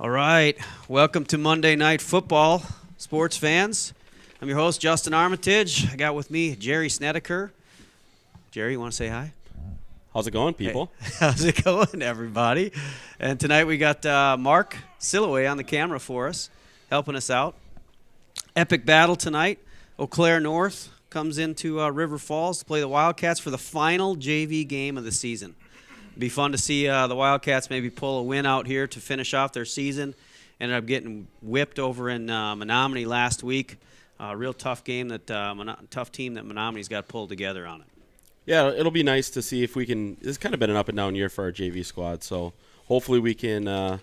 All right, welcome to Monday Night Football, sports fans. I'm your host, Justin Armitage. I got with me Jerry Snedeker. Jerry, you want to say hi? How's it going, people? Hey, how's it going, everybody? And tonight we got Mark Silloway on the camera for us, helping us out. Epic battle tonight. Eau Claire North comes into River Falls to play the Wildcats for the final JV game of the season. It'd be fun to see the Wildcats maybe pull a win out here to finish off their season. Ended up getting whipped over in Menominee last week. Real tough game tough team that Menominee's got pulled together on it. Yeah, it'll be nice to see if we can. It's kind of been an up and down year for our JV squad, so hopefully we can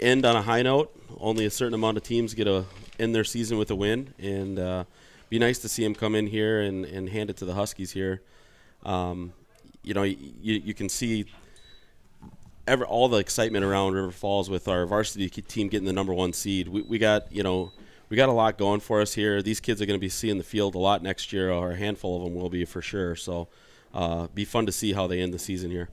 end on a high note. Only a certain amount of teams get to end their season with a win, and be nice to see them come in here and hand it to the Huskies here. You can see all the excitement around River Falls with our varsity team getting the number 1 seed. We got a lot going for us here. These kids are going to be seeing the field a lot next year, or a handful of them will be for sure. So be fun to see how they end the season here.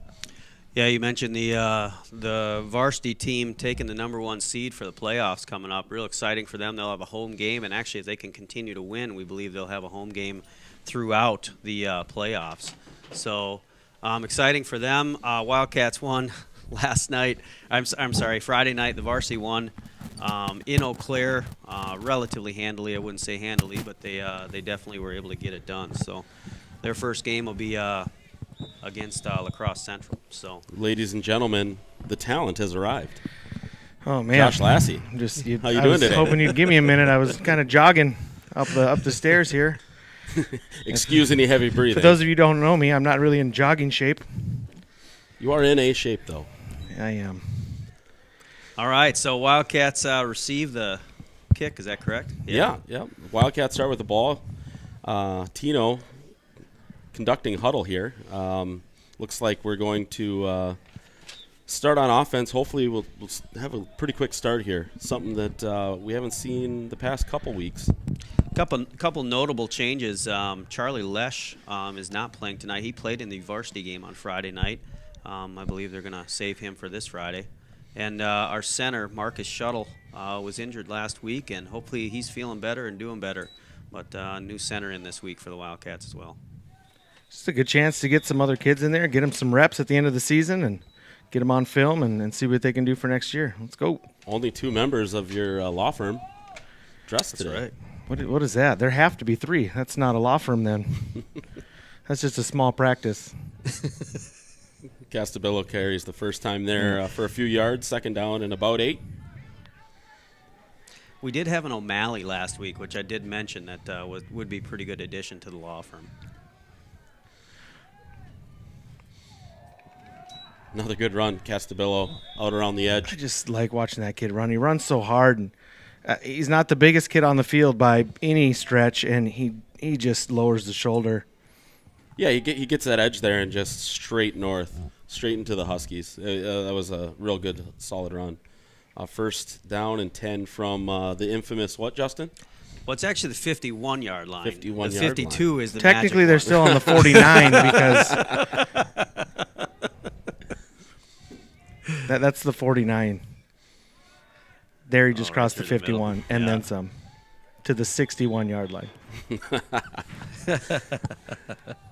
Yeah, you mentioned the varsity team taking the number 1 seed for the playoffs coming up. Real exciting for them. They'll have a home game, and actually if they can continue to win, we believe they'll have a home game throughout the playoffs. So exciting for them. Wildcats won last night. I'm sorry, Friday night. The varsity won in Eau Claire relatively handily. I wouldn't say handily, but they definitely were able to get it done. So their first game will be against La Crosse Central. So, ladies and gentlemen, the talent has arrived. Oh man, Josh Lassie. How you doing today? I was hoping you'd give me a minute. I was kind of jogging up the stairs here. Excuse any heavy breathing. For those of you who don't know me, I'm not really in jogging shape. You are in A shape, though. I am. All right, so Wildcats receive the kick. Is that correct? Yeah. Wildcats start with the ball. Tino conducting huddle here. Looks like we're going to start on offense. Hopefully we'll have a pretty quick start here, something that we haven't seen the past couple weeks. Couple notable changes. Charlie Lesh is not playing tonight. He played in the varsity game on Friday night. I believe they're going to save him for this Friday. And our center, Marcus Shuttle, was injured last week, and hopefully he's feeling better and doing better. But new center in this week for the Wildcats as well. Just a good chance to get some other kids in there, get them some reps at the end of the season, and get them on film and see what they can do for next year. Let's go. Only 2 members of your law firm dressed today. That's right. What is that? There have to be 3. That's not a law firm then. That's just a small practice. Castabello carries the first time there for a few yards, second down and about 8. We did have an O'Malley last week, which I did mention that would be a pretty good addition to the law firm. Another good run, Castabello out around the edge. I just like watching that kid run. He runs so hard, and he's not the biggest kid on the field by any stretch, and he just lowers the shoulder. Yeah, he gets that edge there and just straight north, straight into the Huskies. That was a real good, solid run. First down and 10 from the infamous what, Justin? Well, it's actually the 51-yard line. 51-yard The 52 line. is the Technically, magic they're one. still on the 49 because that's the 49. There he just crossed the right through the 51 middle. and Yeah. then some to the 61-yard line.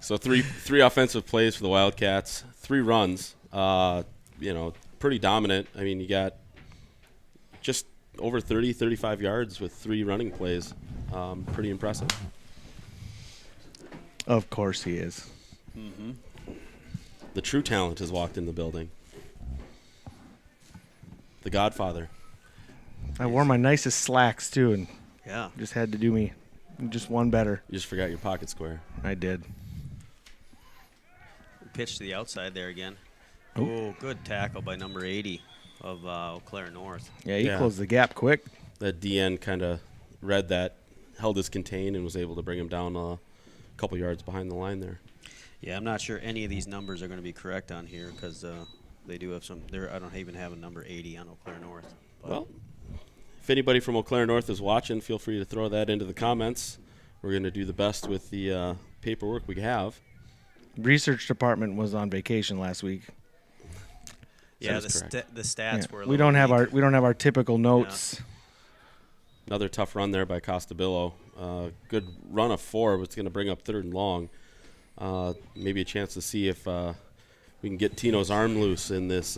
So three offensive plays for the Wildcats, 3 runs. Pretty dominant. I mean, you got just over 30, 35 yards with 3 running plays. Pretty impressive. Of course he is. Mm-hmm. The true talent has walked in the building. The Godfather. I wore my nicest slacks, too, and Yeah. just had to do me just one better. You just forgot your pocket square. I did. Pitch to the outside there again. Ooh. Oh, good tackle by number 80 of Eau Claire North. Yeah, he Yeah. closed the gap quick. That DN kind of read that, held his contain, and was able to bring him down a couple yards behind the line there. Yeah, I'm not sure any of these numbers are going to be correct on here because they do have some. I don't even have a number 80 on Eau Claire North. But Well, if anybody from Eau Claire North is watching, feel free to throw that into the comments. We're going to do the best with the paperwork we have. Research department was on vacation last week. Yeah, That is correct. the stats were. We don't have our typical notes. Another tough run there by Costabillo. Good run of 4, but it's going to bring up 3rd and long. Maybe a chance to see if we can get Tino's arm loose in this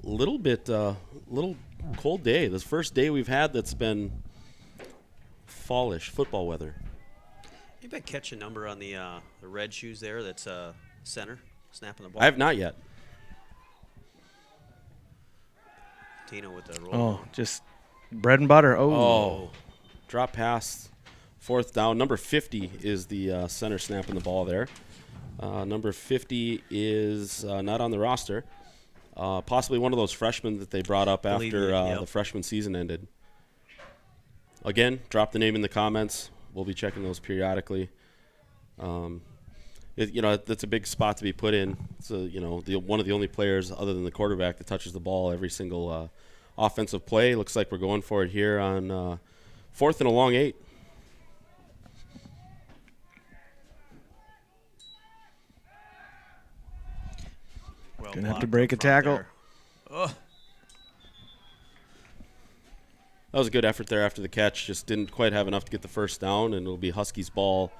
little cold day. This first day we've had that's been fallish football weather. Maybe I catch a number on the red shoes there. That's center snapping the ball. I have not yet. Tino with the roll. Oh, just bread and butter. Oh, drop pass, 4th down. Number 50 is the center snapping the ball there. Number 50 is not on the roster. Possibly one of those freshmen that they brought up after the freshman season ended. Again, drop the name in the comments. We'll be checking those periodically. That's a big spot to be put in. It's one of the only players other than the quarterback that touches the ball every single offensive play. Looks like we're going for it here on 4th and a long 8. Well, gonna have to break a tackle. Oh. That was a good effort there after the catch. Just didn't quite have enough to get the first down, and it'll be Huskies ball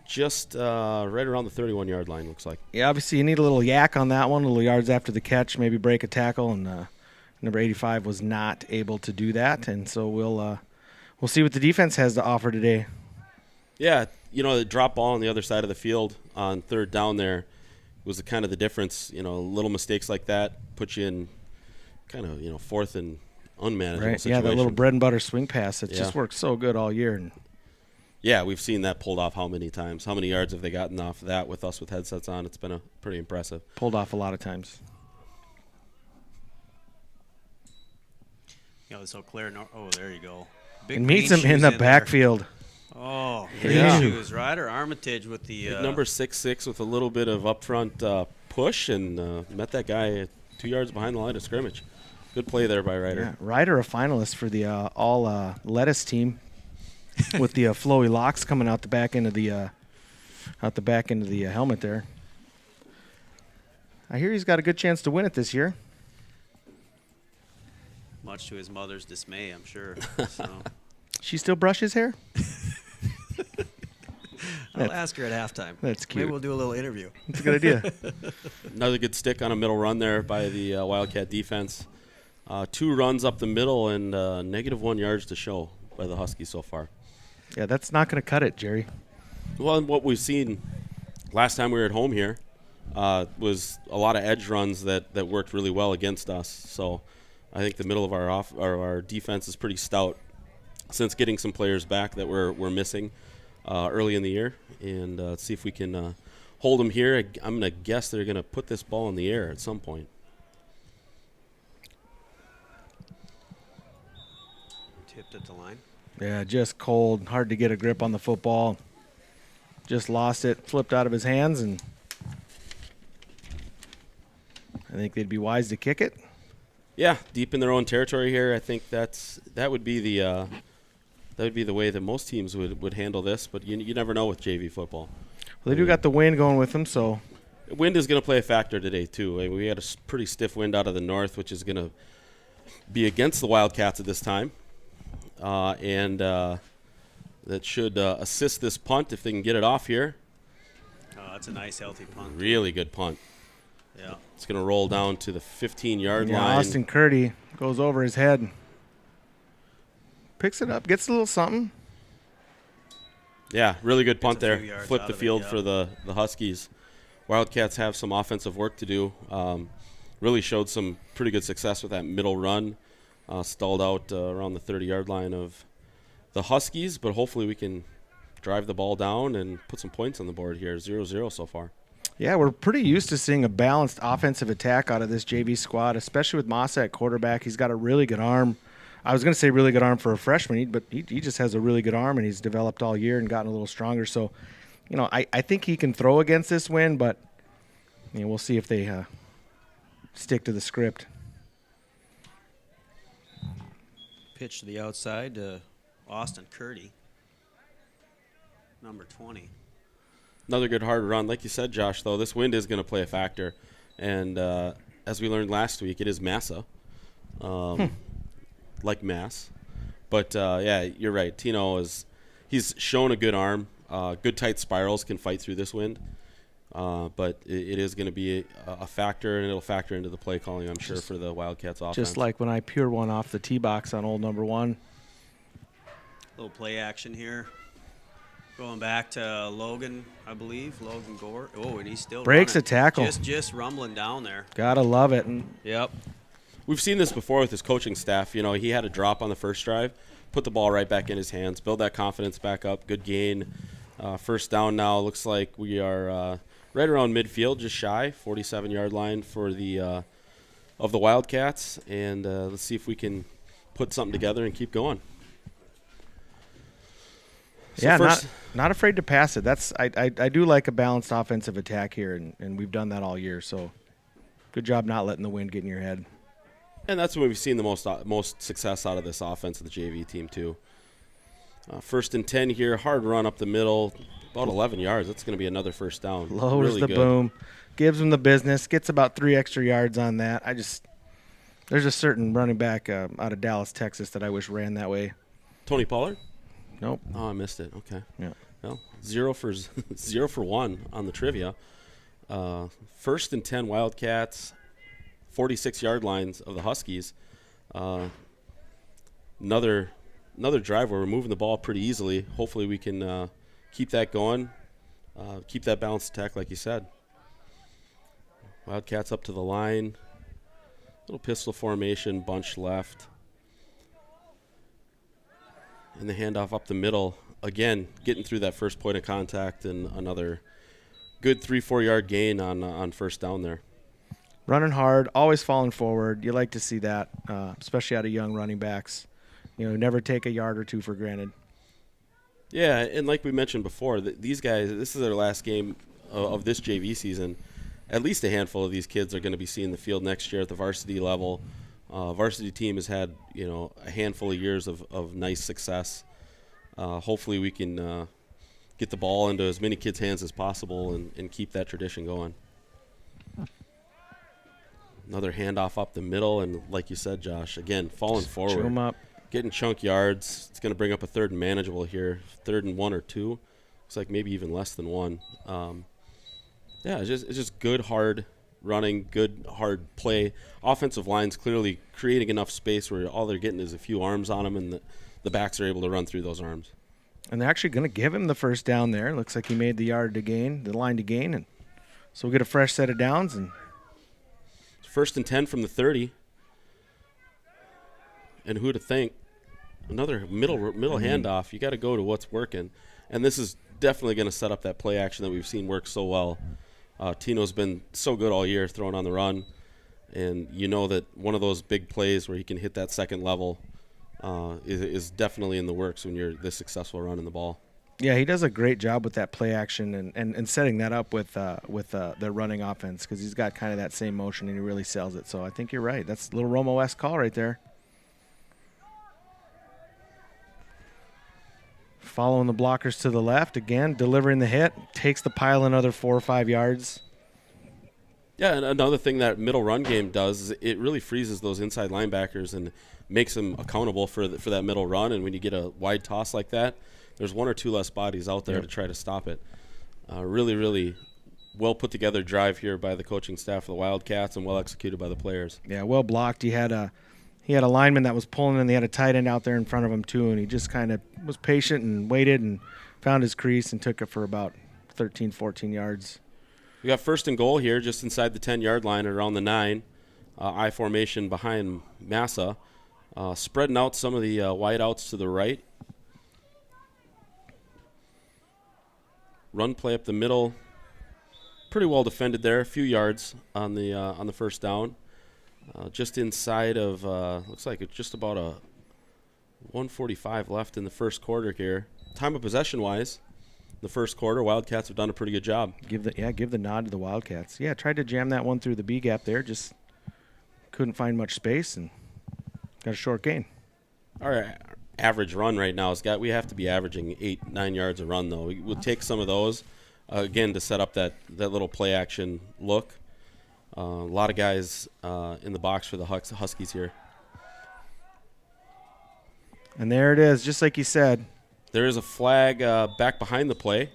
just right around the 31-yard line, looks like. Yeah, obviously you need a little yak on that one, a little yards after the catch, maybe break a tackle, and number 85 was not able to do that, and so we'll see what the defense has to offer today. Yeah, the drop ball on the other side of the field on 3rd down there was kind of the difference. Little mistakes like that put you in kind of 4th and unmanageable situation. Yeah, that little bread and butter swing pass. It just worked so good all year. And yeah, we've seen that pulled off how many times? How many yards have they gotten off of that with us with headsets on? It's been pretty impressive. Pulled off a lot of times. This Eau Claire. There you go. Big and meets green him in the backfield. There. Oh, Yeah. green shoes. Ryder Armitage with the number 6'6" with a little bit of upfront push and met that guy 2 yards behind the line of scrimmage. Good play there by Ryder. Yeah, Ryder a finalist for the all lettuce team with the flowy locks coming out the back end of the helmet there. I hear he's got a good chance to win it this year. Much to his mother's dismay, I'm sure. So. She still brush his hair? I'll ask her at halftime. That's cute. Maybe we'll do a little interview. That's a good idea. Another good stick on a middle run there by the Wildcat defense. 2 runs up the middle and -1 yards to show by the Huskies so far. Yeah, that's not going to cut it, Jerry. Well, and what we've seen last time we were at home here was a lot of edge runs that worked really well against us. So I think the middle of our defense is pretty stout since getting some players back that we're missing early in the year. And see if we can hold them here. I'm going to guess they're going to put this ball in the air at some point. Tipped at the line. Yeah, just cold. Hard to get a grip on the football. Just lost it. Flipped out of his hands, and I think they'd be wise to kick it. Yeah, deep in their own territory here. I think that would be the way that most teams would handle this. But you never know with JV football. Well, they do got the wind going with them, so wind is going to play a factor today too. I mean, we had a pretty stiff wind out of the north, which is going to be against the Wildcats at this time, and that should assist this punt if they can get it off here. Oh, that's a nice, healthy punt. Really good punt. Yeah. It's going to roll down to the 15-yard line. Austin Curdy goes over his head. Picks it up, gets a little something. Yeah, really good punt there. Flipped the out of field it, yeah. for the Huskies. Wildcats have some offensive work to do. Really showed some pretty good success with that middle run. Stalled out around the 30-yard line of the Huskies, but hopefully we can drive the ball down and put some points on the board here. 0-0 so far. Yeah, we're pretty used to seeing a balanced offensive attack out of this JV squad, especially with Massa at quarterback. He's got a really good arm. I was going to say really good arm for a freshman, but he just has a really good arm, and he's developed all year and gotten a little stronger. So, I think he can throw against this win, but we'll see if they stick to the script. Pitch to the outside to Austin Curdy, number 20. Another good hard run. Like you said, Josh, though, this wind is going to play a factor. And as we learned last week, it is Massa, like Mass. But, yeah, you're right. Tino he's shown a good arm. Good tight spirals can fight through this wind. But it is going to be a factor, and it'll factor into the play calling, I'm sure, for the Wildcats offense. Just like when I pure one off the tee box on old number 1. Little play action here. Going back to Logan, I believe. Logan Gore. Oh, and he's still Breaks running. a tackle. Just rumbling down there. Gotta love it. And Yep. We've seen this before with his coaching staff. You know, he had a drop on the first drive, put the ball right back in his hands, build that confidence back up. Good gain. First down now. Looks like we are right around midfield, just shy, 47-yard line for the of the Wildcats. And let's see if we can put something together and keep going. So yeah, not afraid to pass it. I do like a balanced offensive attack here, and we've done that all year. So good job not letting the wind get in your head. And that's when we've seen the most success out of this offense of the JV team too. First and 10 here, hard run up the middle, about 11 yards. That's going to be another first down. Lowers really the good. boom, gives him the business, gets about 3 extra yards on that. There's a certain running back out of Dallas, Texas that I wish ran that way. Tony Pollard? Nope. Oh, I missed it. Okay. Yeah. Well, 0 for 1 on the trivia. First and 10 Wildcats, 46-yard lines of the Huskies. Another drive where we're moving the ball pretty easily. Hopefully we can keep that going, keep that balanced attack like you said. Wildcats up to the line. Little pistol formation, bunch left. And the handoff up the middle. Again, getting through that first point of contact, and another good 3-4 yard gain on first down there. Running hard, always falling forward. You like to see that, especially out of young running backs. You know, never take a yard or two for granted. Yeah, and like we mentioned before, these guys, this is their last game of this JV season. At least a handful of these kids are going to be seeing the field next year at the varsity level. Varsity team has had, a handful of years of nice success. Hopefully we can get the ball into as many kids' hands as possible and keep that tradition going. Another handoff up the middle, and like you said, Josh, again, falling forward. Chew 'em up. Getting chunk yards. It's going to bring up a 3rd and manageable here. 3rd and 1 or 2. Looks like maybe even less than 1. Yeah, it's just good, hard running, good, hard play. Offensive line's clearly creating enough space where all they're getting is a few arms on them, and the backs are able to run through those arms. And they're actually going to give him the first down there. Looks like he made the line to gain. And so we'll get a fresh set of downs. And First and 10 from the 30. And who to think? Another middle handoff. You got to go to what's working. And this is definitely going to set up that play action that we've seen work so well. Tino's been so good all year throwing on the run. And you know that one of those big plays where he can hit that second level is definitely in the works when you're this successful running the ball. yeah, he does a great job with that play action and setting that up with the running offense, because he's got kind of that same motion and he really sells it. So I think you're right. That's a little Romo-esque call right there. Following the blockers to the left, again, delivering the hit, takes the pile another 4 or 5 yards. Yeah, and another thing that middle run game does is it really freezes those inside linebackers and makes them accountable for that middle run. And when you get a wide toss like that, there's 1 or 2 less bodies out there to try to stop it. Really, really well put together drive here by the coaching staff of the Wildcats and well executed by the players. Yeah, well blocked. He had a lineman that was pulling, and they had a tight end out there in front of him too, and he just kind of was patient and waited and found his crease and took it for about 13, 14 yards. We got first and goal here just inside the 10-yard line around the 9. I formation behind Massa. Spreading out some of the wide outs to the right. Run play up the middle. Pretty well defended there. A few yards on the first down. Just inside of, looks like it's just about a 1:45 left in the first quarter here. Time of possession-wise, the first quarter, Wildcats have done a pretty good job. Give the nod to the Wildcats. Yeah, tried to jam that one through the B gap there, just couldn't find much space and got a short gain. Our average run right now we have to be averaging 8-9 yards a run though. We'll take some of those again to set up that little play action look. A lot of guys in the box for the Huskies here. And there it is, just like you said. There is a flag back behind the play.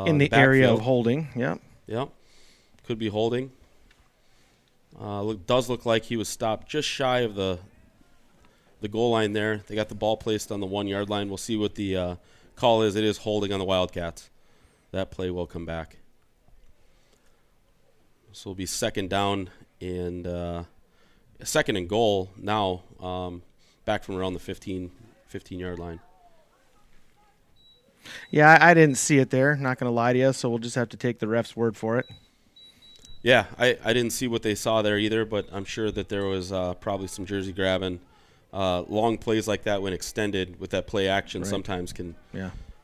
In the area of holding, yep. Yep. Could be holding. Does look like he was stopped just shy of the goal line there. They got the ball placed on the 1 yard line. We'll see what the call is. It is holding on the Wildcats. That play will come back. So it'll be second down and second and goal now, back from around the 15-yard line. Yeah, I didn't see it there, not going to lie to you, so we'll just have to take the ref's word for it. Yeah, I didn't see what they saw there either, but I'm sure that there was probably some jersey grabbing. Long plays like that when extended with that play action sometimes can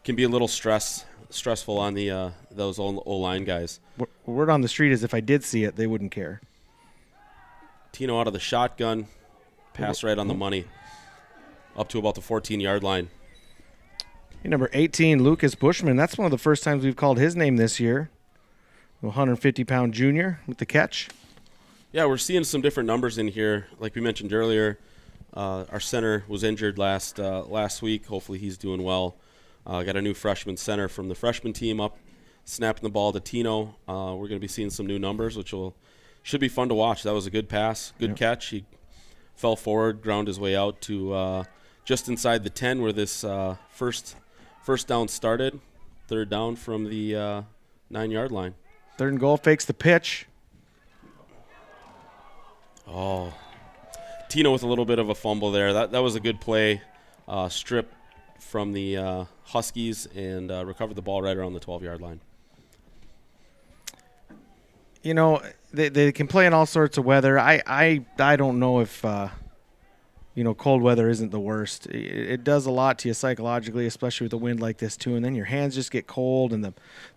be a little stressful on the those O-line guys. Word on the street is if I did see it, they wouldn't care. Tino out of the shotgun, pass right on the money, up to about the 14-yard line. Number 18, Lucas Bushman. That's one of the first times we've called his name this year. 150-pound junior with the catch. Yeah, we're seeing some different numbers in here. Like we mentioned earlier, our center was injured last week. Hopefully he's doing well. Got a new freshman center from the freshman team up, snapping the ball to Tino. We're going to be seeing some new numbers, which should be fun to watch. That was a good pass, good catch. He fell forward, ground his way out to just inside the 10 where this first down started. Third down from the 9-yard line. Third and goal, fakes the pitch. Oh, Tino with a little bit of a fumble there. That was a good play. Strip from the Huskies and recovered the ball right around the 12-yard line. They can play in all sorts of weather. I don't know if cold weather isn't the worst. It does a lot to you psychologically, especially with a wind like this too. And then your hands just get cold, and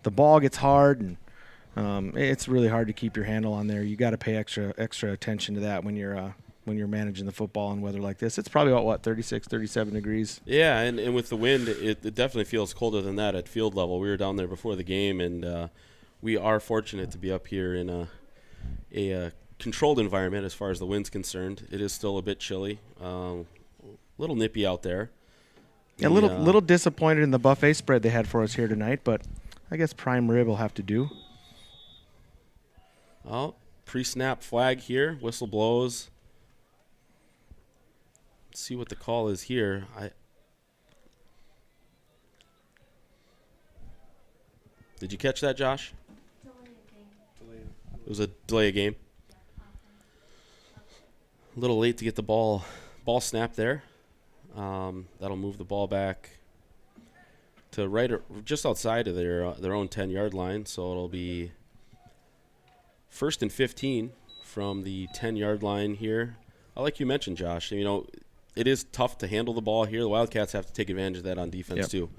the ball gets hard, and it's really hard to keep your handle on there. You got to pay extra attention to that when you're managing the football in weather like this. It's probably about 36, 37 degrees. Yeah, and with the wind, it definitely feels colder than that at field level. We were down there before the game, and we are fortunate to be up here in a controlled environment as far as the wind's concerned. It is still a bit chilly, little nippy out there. Yeah, little disappointed in the buffet spread they had for us here tonight, but I guess prime rib will have to do. Oh, pre-snap flag here. Whistle blows. Let's see what the call is here. Did you catch that, Josh? It was a delay of game. A little late to get the ball snap there. That'll move the ball back to right just outside of their own 10-yard line. So it'll be 1st and 15 from the 10-yard line here. Like you mentioned, Josh, it is tough to handle the ball here. The Wildcats have to take advantage of that on defense too.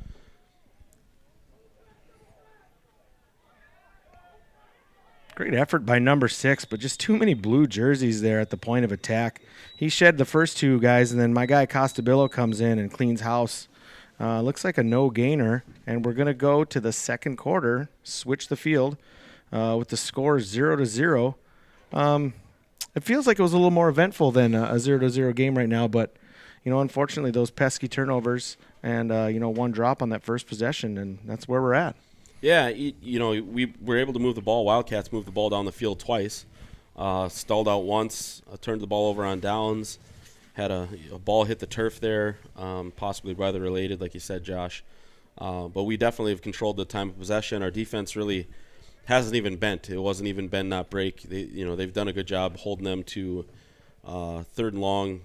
Great effort by number 6, but just too many blue jerseys there at the point of attack. He shed the first two guys, and then my guy Costabillo comes in and cleans house. Looks like a no-gainer, and we're going to go to the second quarter, switch the field with the score 0-0. It feels like it was a little more eventful than a 0-0 game right now, but unfortunately those pesky turnovers and one drop on that first possession, and that's where we're at. Yeah, we were able to move the ball. Wildcats moved the ball down the field twice. Stalled out once, turned the ball over on downs, had a ball hit the turf there, possibly weather-related, like you said, Josh. But we definitely have controlled the time of possession. Our defense really hasn't even bent. It wasn't even bend, not break. They've done a good job holding them to third and long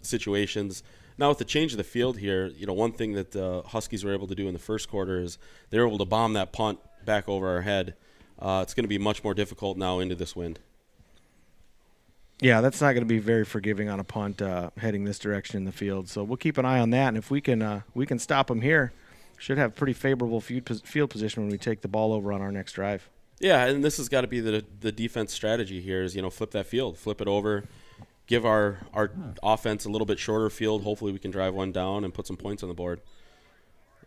situations. Now, with the change of the field here, one thing that the Huskies were able to do in the first quarter is they were able to bomb that punt back over our head. It's going to be much more difficult now into this wind. Yeah, that's not going to be very forgiving on a punt heading this direction in the field. So we'll keep an eye on that, and if we can stop them here, should have pretty favorable field position when we take the ball over on our next drive. Yeah, and this has got to be the defense strategy here is, flip that field, flip it over. Give our offense a little bit shorter field. Hopefully we can drive one down and put some points on the board.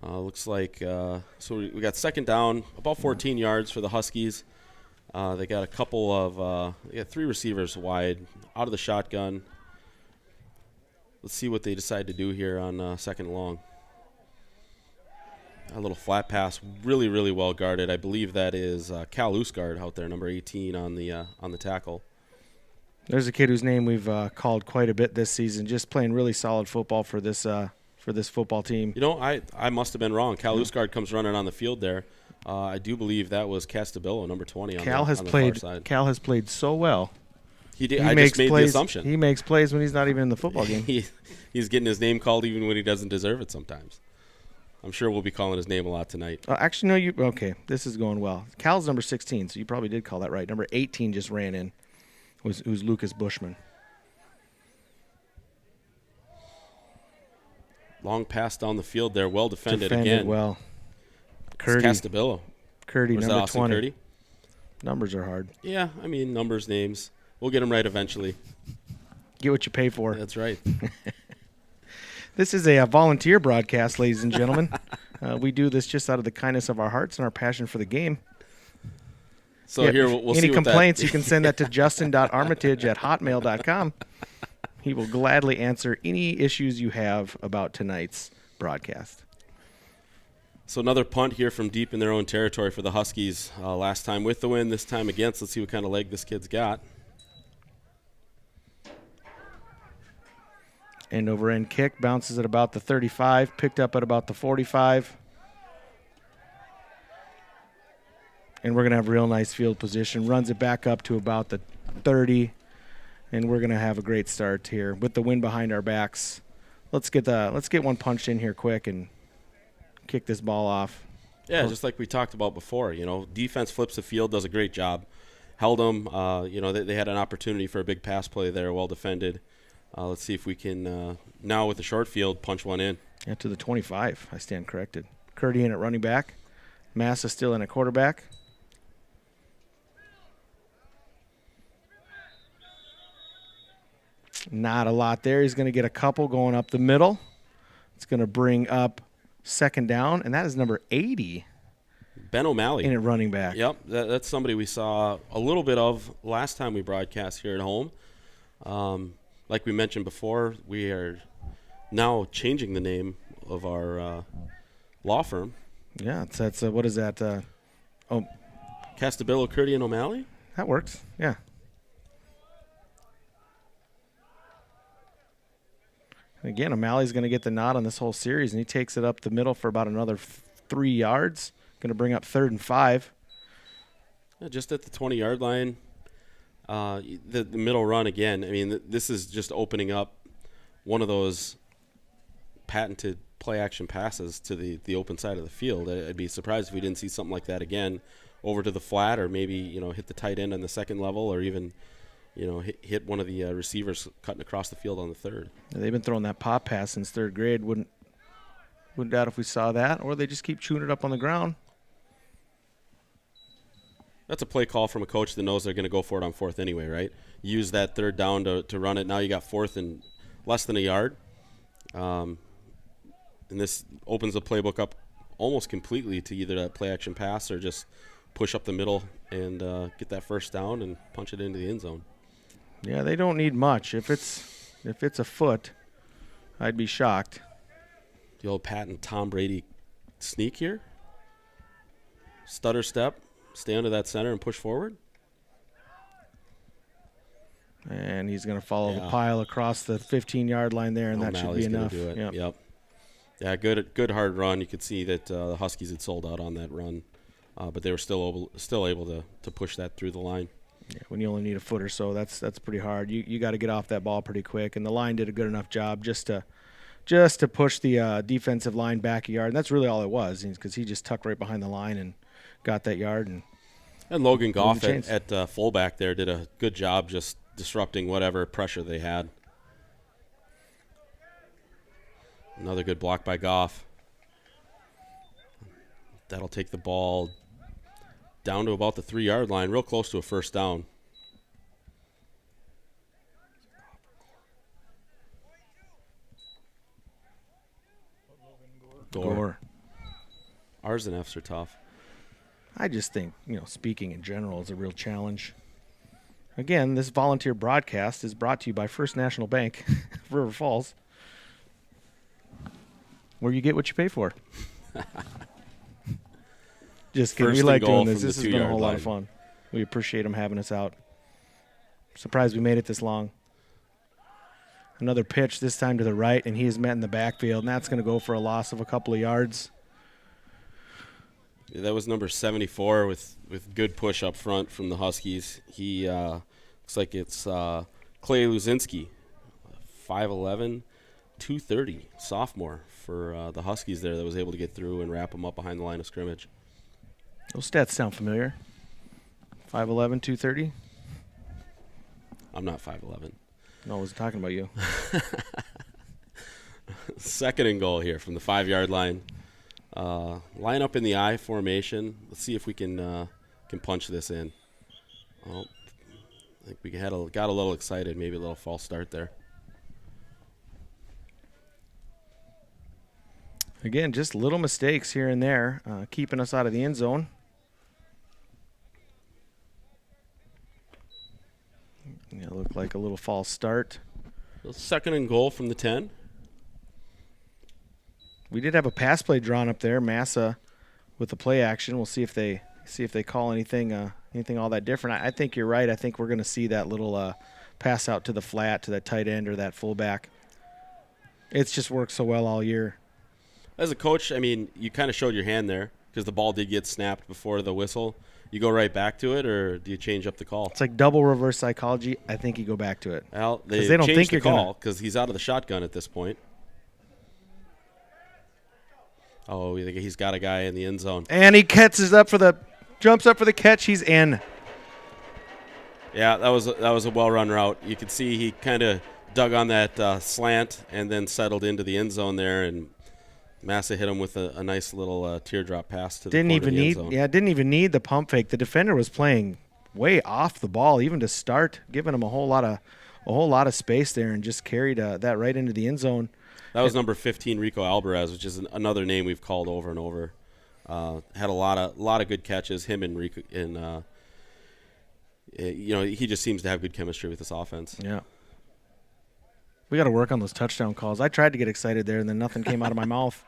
Looks like so we got second down, about 14 yards for the Huskies. They got a couple of they got 3 receivers wide out of the shotgun. Let's see what they decide to do here on second and long. A little flat pass, really, really well guarded. I believe that is Cal Usgard out there, number 18 on the tackle. There's a kid whose name we've called quite a bit this season, just playing really solid football for this football team. You know, I must have been wrong. Cal Usgard comes running on the field there. I do believe that was Castabillo, number 20 on the far side. Cal has played so well. He did. I just made the assumption. He makes plays when he's not even in the football game. He's getting his name called even when he doesn't deserve it sometimes. I'm sure we'll be calling his name a lot tonight. Actually, no. Okay, this is going well. Cal's number 16, so you probably did call that right. Number 18 just ran in. Who's Lucas Bushman. Long pass down the field there, well defended again. Well. Curdy. Castabillo. Curdy, number 20. Curdy? Numbers are hard. Yeah, I mean, numbers, names. We'll get them right eventually. Get what you pay for. That's right. This is a volunteer broadcast, ladies and gentlemen. We do this just out of the kindness of our hearts and our passion for the game. So here we'll see any complaints, you can send that to justin.armitage@hotmail.com. He will gladly answer any issues you have about tonight's broadcast. So another punt here from deep in their own territory for the Huskies. Last time with the win, this time against. Let's see what kind of leg this kid's got. End over end kick, bounces at about the 35, picked up at about the 45. And we're going to have real nice field position. Runs it back up to about the 30. And we're going to have a great start here with the wind behind our backs. Let's get one punched in here quick and kick this ball off. Yeah, just like we talked about before. You know, defense flips the field, does a great job. Held them. You know, they had an opportunity for a big pass play there, well defended. Let's see if we can, now with the short field, punch one in. Yeah, to the 25. I stand corrected. Curdy in at running back. Massa still in at quarterback. Not a lot there. He's going to get a couple going up the middle. It's going to bring up second down, and that is number 80. Ben O'Malley. In at running back. Yep, that's somebody we saw a little bit of last time we broadcast here at home. Like we mentioned before, we are now changing the name of our law firm. Yeah, that's what is that? Castabillo, Curdy, and O'Malley? That works, yeah. Again, O'Malley's going to get the nod on this whole series, and he takes it up the middle for about another 3 yards. Going to bring up 3rd and 5. Yeah, just at the 20-yard line. The middle run again. I mean, this is just opening up one of those patented play-action passes to the open side of the field. I'd be surprised if we didn't see something like that again over to the flat, or maybe hit the tight end on the second level, or even hit one of the receivers cutting across the field on the third. Yeah, they've been throwing that pop pass since 3rd grade. Wouldn't doubt if we saw that, or they just keep chewing it up on the ground. That's a play call from a coach that knows they're going to go for it on 4th anyway, right? Use that 3rd down to run it. Now you got 4th and less than a yard. And this opens the playbook up almost completely to either that play-action pass or just push up the middle and get that 1st down and punch it into the end zone. Yeah, they don't need much. If it's a foot, I'd be shocked. The old patent Tom Brady sneak here. Stutter step. Stay under that center and push forward. And he's going to follow the pile across the 15-yard line there, and that should be enough. Do it. Yep. Yeah, good hard run. You could see that the Huskies had sold out on that run, but they were still able to push that through the line. Yeah, when you only need a foot or so, that's pretty hard. You got to get off that ball pretty quick, and the line did a good enough job just to push the defensive line back a yard, and that's really all it was, because he just tucked right behind the line and got that yard. And Logan Goff at fullback there did a good job just disrupting whatever pressure they had. Another good block by Goff. That'll take the ball down to about the 3-yard line, real close to a 1st down. Gore. R's and F's are tough. I just think, speaking in general is a real challenge. Again, this volunteer broadcast is brought to you by First National Bank, River Falls, where you get what you pay for. Just kidding. First We and like goal doing this. from the This has been a 2-yard whole lot of line. fun. We appreciate them having us out. Surprised we made it this long. Another pitch, this time to the right, and he is met in the backfield, and that's going to go for a loss of a couple of yards. Yeah, that was number 74 with good push up front from the Huskies. He looks like it's Clay Luzinski, 5'11", 230, sophomore for the Huskies there that was able to get through and wrap him up behind the line of scrimmage. Those stats sound familiar. 5'11", 230? I'm not 5'11". No, I wasn't talking about you. Second and goal here from the 5-yard line. Line up in the I formation. Let's see if we can punch this in. Oh, I think we got a little excited, maybe a little false start there. Again, just little mistakes here and there, keeping us out of the end zone. Yeah, looked like a little false start. Second and goal from the 10. We did have a pass play drawn up there, Massa, with the play action. We'll see if they call anything all that different. I think you're right. I think we're going to see that little pass out to the flat, to that tight end or that fullback. It's just worked so well all year. As a coach, I mean, you kind of showed your hand there because the ball did get snapped before the whistle. You go right back to it, or do you change up the call? It's like double reverse psychology. I think you go back to it. Well, they don't changed think the you're call because he's out of the shotgun at this point. Oh, he's got a guy in the end zone. And he jumps up for the catch. He's in. Yeah, that was a well-run route. You could see he kind of dug on that slant and then settled into the end zone there, and Massa hit him with a nice little teardrop pass to the corner of the end zone. Didn't even need the pump fake. The defender was playing way off the ball, even to start, giving him a whole lot of space there, and just carried that right into the end zone. That was number 15, Rico Alvarez, which is another name we've called over and over. Had a lot of good catches. Him and Rico, and he just seems to have good chemistry with this offense. Yeah. We got to work on those touchdown calls. I tried to get excited there, and then nothing came out of my mouth.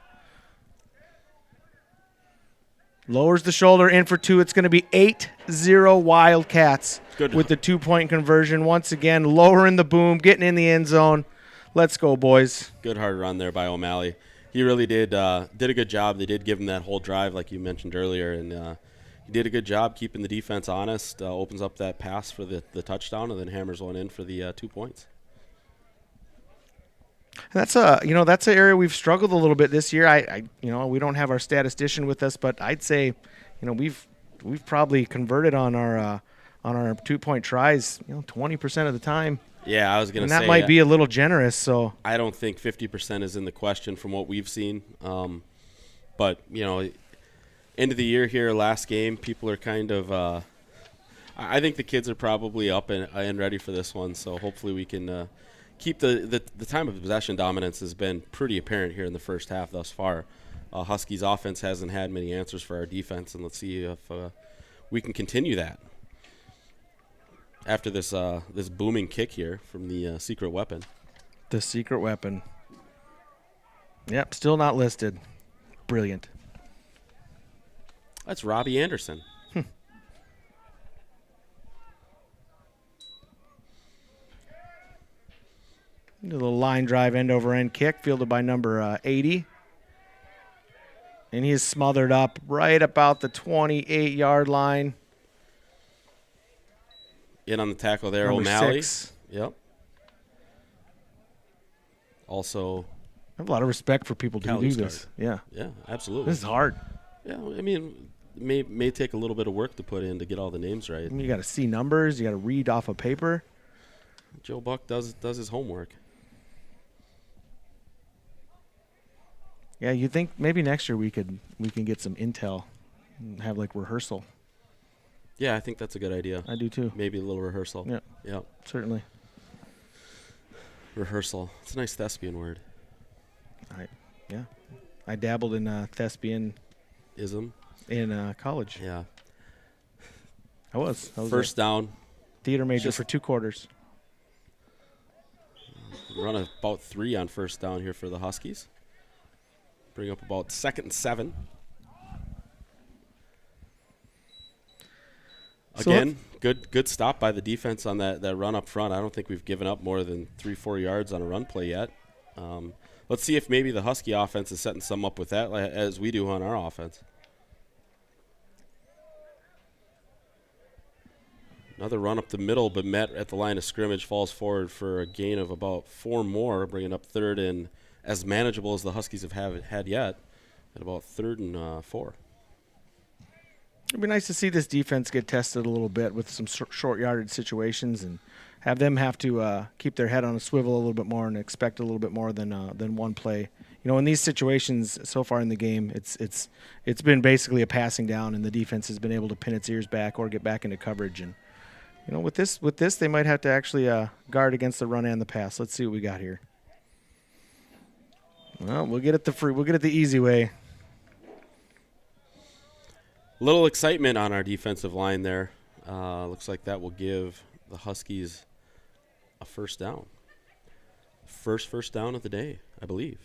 Lowers the shoulder, in for 2. It's going to be 8-0 Wildcats with the 2-point conversion. Once again, lowering the boom, getting in the end zone. Let's go, boys. Good hard run there by O'Malley. He really did a good job. They did give him that whole drive like you mentioned earlier, and he did a good job keeping the defense honest, opens up that pass for the touchdown, and then hammers one in for the 2 points. That's an area we've struggled a little bit this year. We don't have our statistician with us, but I'd say, we've probably converted on our 2-point tries, 20% of the time. Yeah, I was going to say. And that might be a little generous. So I don't think 50% is in the question from what we've seen. But end of the year here, last game, people are kind of. I think the kids are probably up and ready for this one. So hopefully we can. Keep the time of possession dominance has been pretty apparent here in the first half thus far. Huskies offense hasn't had many answers for our defense, and let's see if we can continue that after this booming kick here from the secret weapon. The secret weapon. Yep, still not listed. Brilliant. That's Robbie Anderson. A little line drive end-over-end kick fielded by number 80. And he is smothered up right about the 28-yard line. In on the tackle there, Number O'Malley. 6. Yep. Also, I have a lot of respect for people who do this. Yeah. Yeah, absolutely. This is hard. Yeah, I mean, may take a little bit of work to put in to get all the names right. You got to see numbers. You got to read off of paper. Joe Buck does his homework. Yeah, you think maybe next year we can get some intel and have like rehearsal. Yeah, I think that's a good idea. I do too. Maybe a little rehearsal. Yeah. Yeah. Certainly. Rehearsal. It's a nice thespian word. I dabbled in thespian Ism. in college. Yeah. I was. First down. Theater major Just- for 2 quarters. Run about 3 on first down here for the Huskies. Bring up about 2nd and 7. So Again, good stop by the defense on that run up front. I don't think we've given up more than 3-4 yards on a run play yet. Let's see if maybe the Husky offense is setting some up with that as we do on our offense. Another run up the middle, but met at the line of scrimmage, falls forward for a gain of about 4 more, bringing up 3rd and as manageable as the Huskies have had yet, at about 3rd and 4. It'd be nice to see this defense get tested a little bit with some short yardage situations and have them have to keep their head on a swivel a little bit more and expect a little bit more than one play. You know, in these situations so far in the game, it's been basically a passing down, and the defense has been able to pin its ears back or get back into coverage. And you know, with this, they might have to actually guard against the run and the pass. Let's see what we got here. Well, we'll get it the easy way. Little excitement on our defensive line there. Looks like that will give the Huskies a first down. First down of the day, I believe,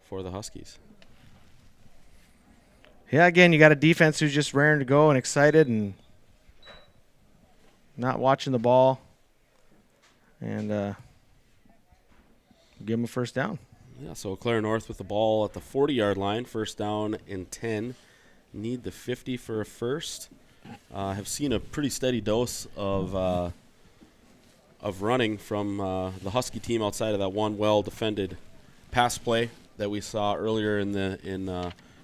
for the Huskies. Yeah, again, you got a defense who's just raring to go and excited and not watching the ball, and give them a first down. Yeah, so Eau Claire North with the ball at the 40-yard line, first down and 10. Need the 50 for a first. Have seen a pretty steady dose of running from the Husky team outside of that one well-defended pass play that we saw earlier in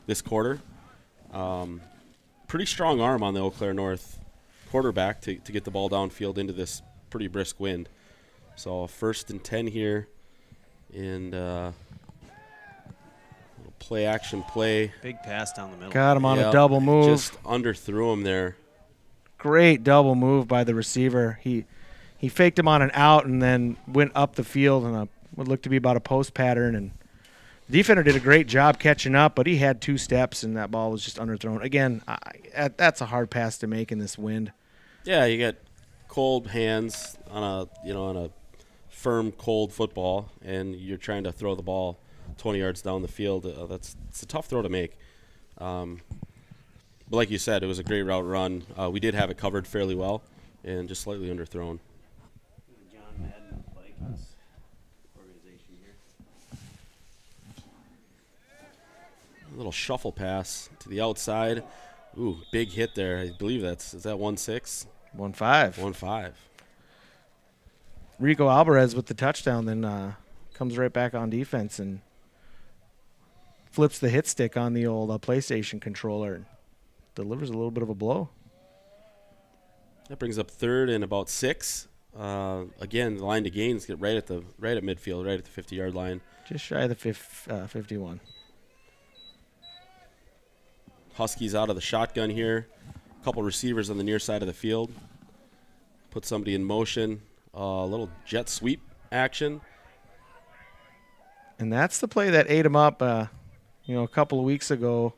this quarter. Pretty strong arm on the Eau Claire North quarterback to get the ball downfield into this pretty brisk wind. So 1st and 10 here, and play action play. Big pass down the middle. Got him on a double move. Just underthrew him there. Great double move by the receiver. He faked him on an out and then went up the field in what looked to be about a post pattern. And the defender did a great job catching up, but he had 2 steps and that ball was just underthrown. Again, that's a hard pass to make in this wind. Yeah, you got cold hands on a firm, cold football, and you're trying to throw the ball 20 yards down the field. It's a tough throw to make. But like you said, it was a great route run. We did have it covered fairly well and just slightly underthrown. John Madden Vikings organization here. A little shuffle pass to the outside. Ooh, big hit there. I believe is that 1-6? 1-5. 1-5. Rico Alvarez with the touchdown, then comes right back on defense and flips the hit stick on the old PlayStation controller and delivers a little bit of a blow. That brings up 3rd and about 6. Again, the line to gains get right at midfield, right at the 50-yard line. Just shy of the 51. Huskies out of the shotgun here. A couple receivers on the near side of the field. Put somebody in motion. A little jet sweep action. And that's the play that ate him up, a couple of weeks ago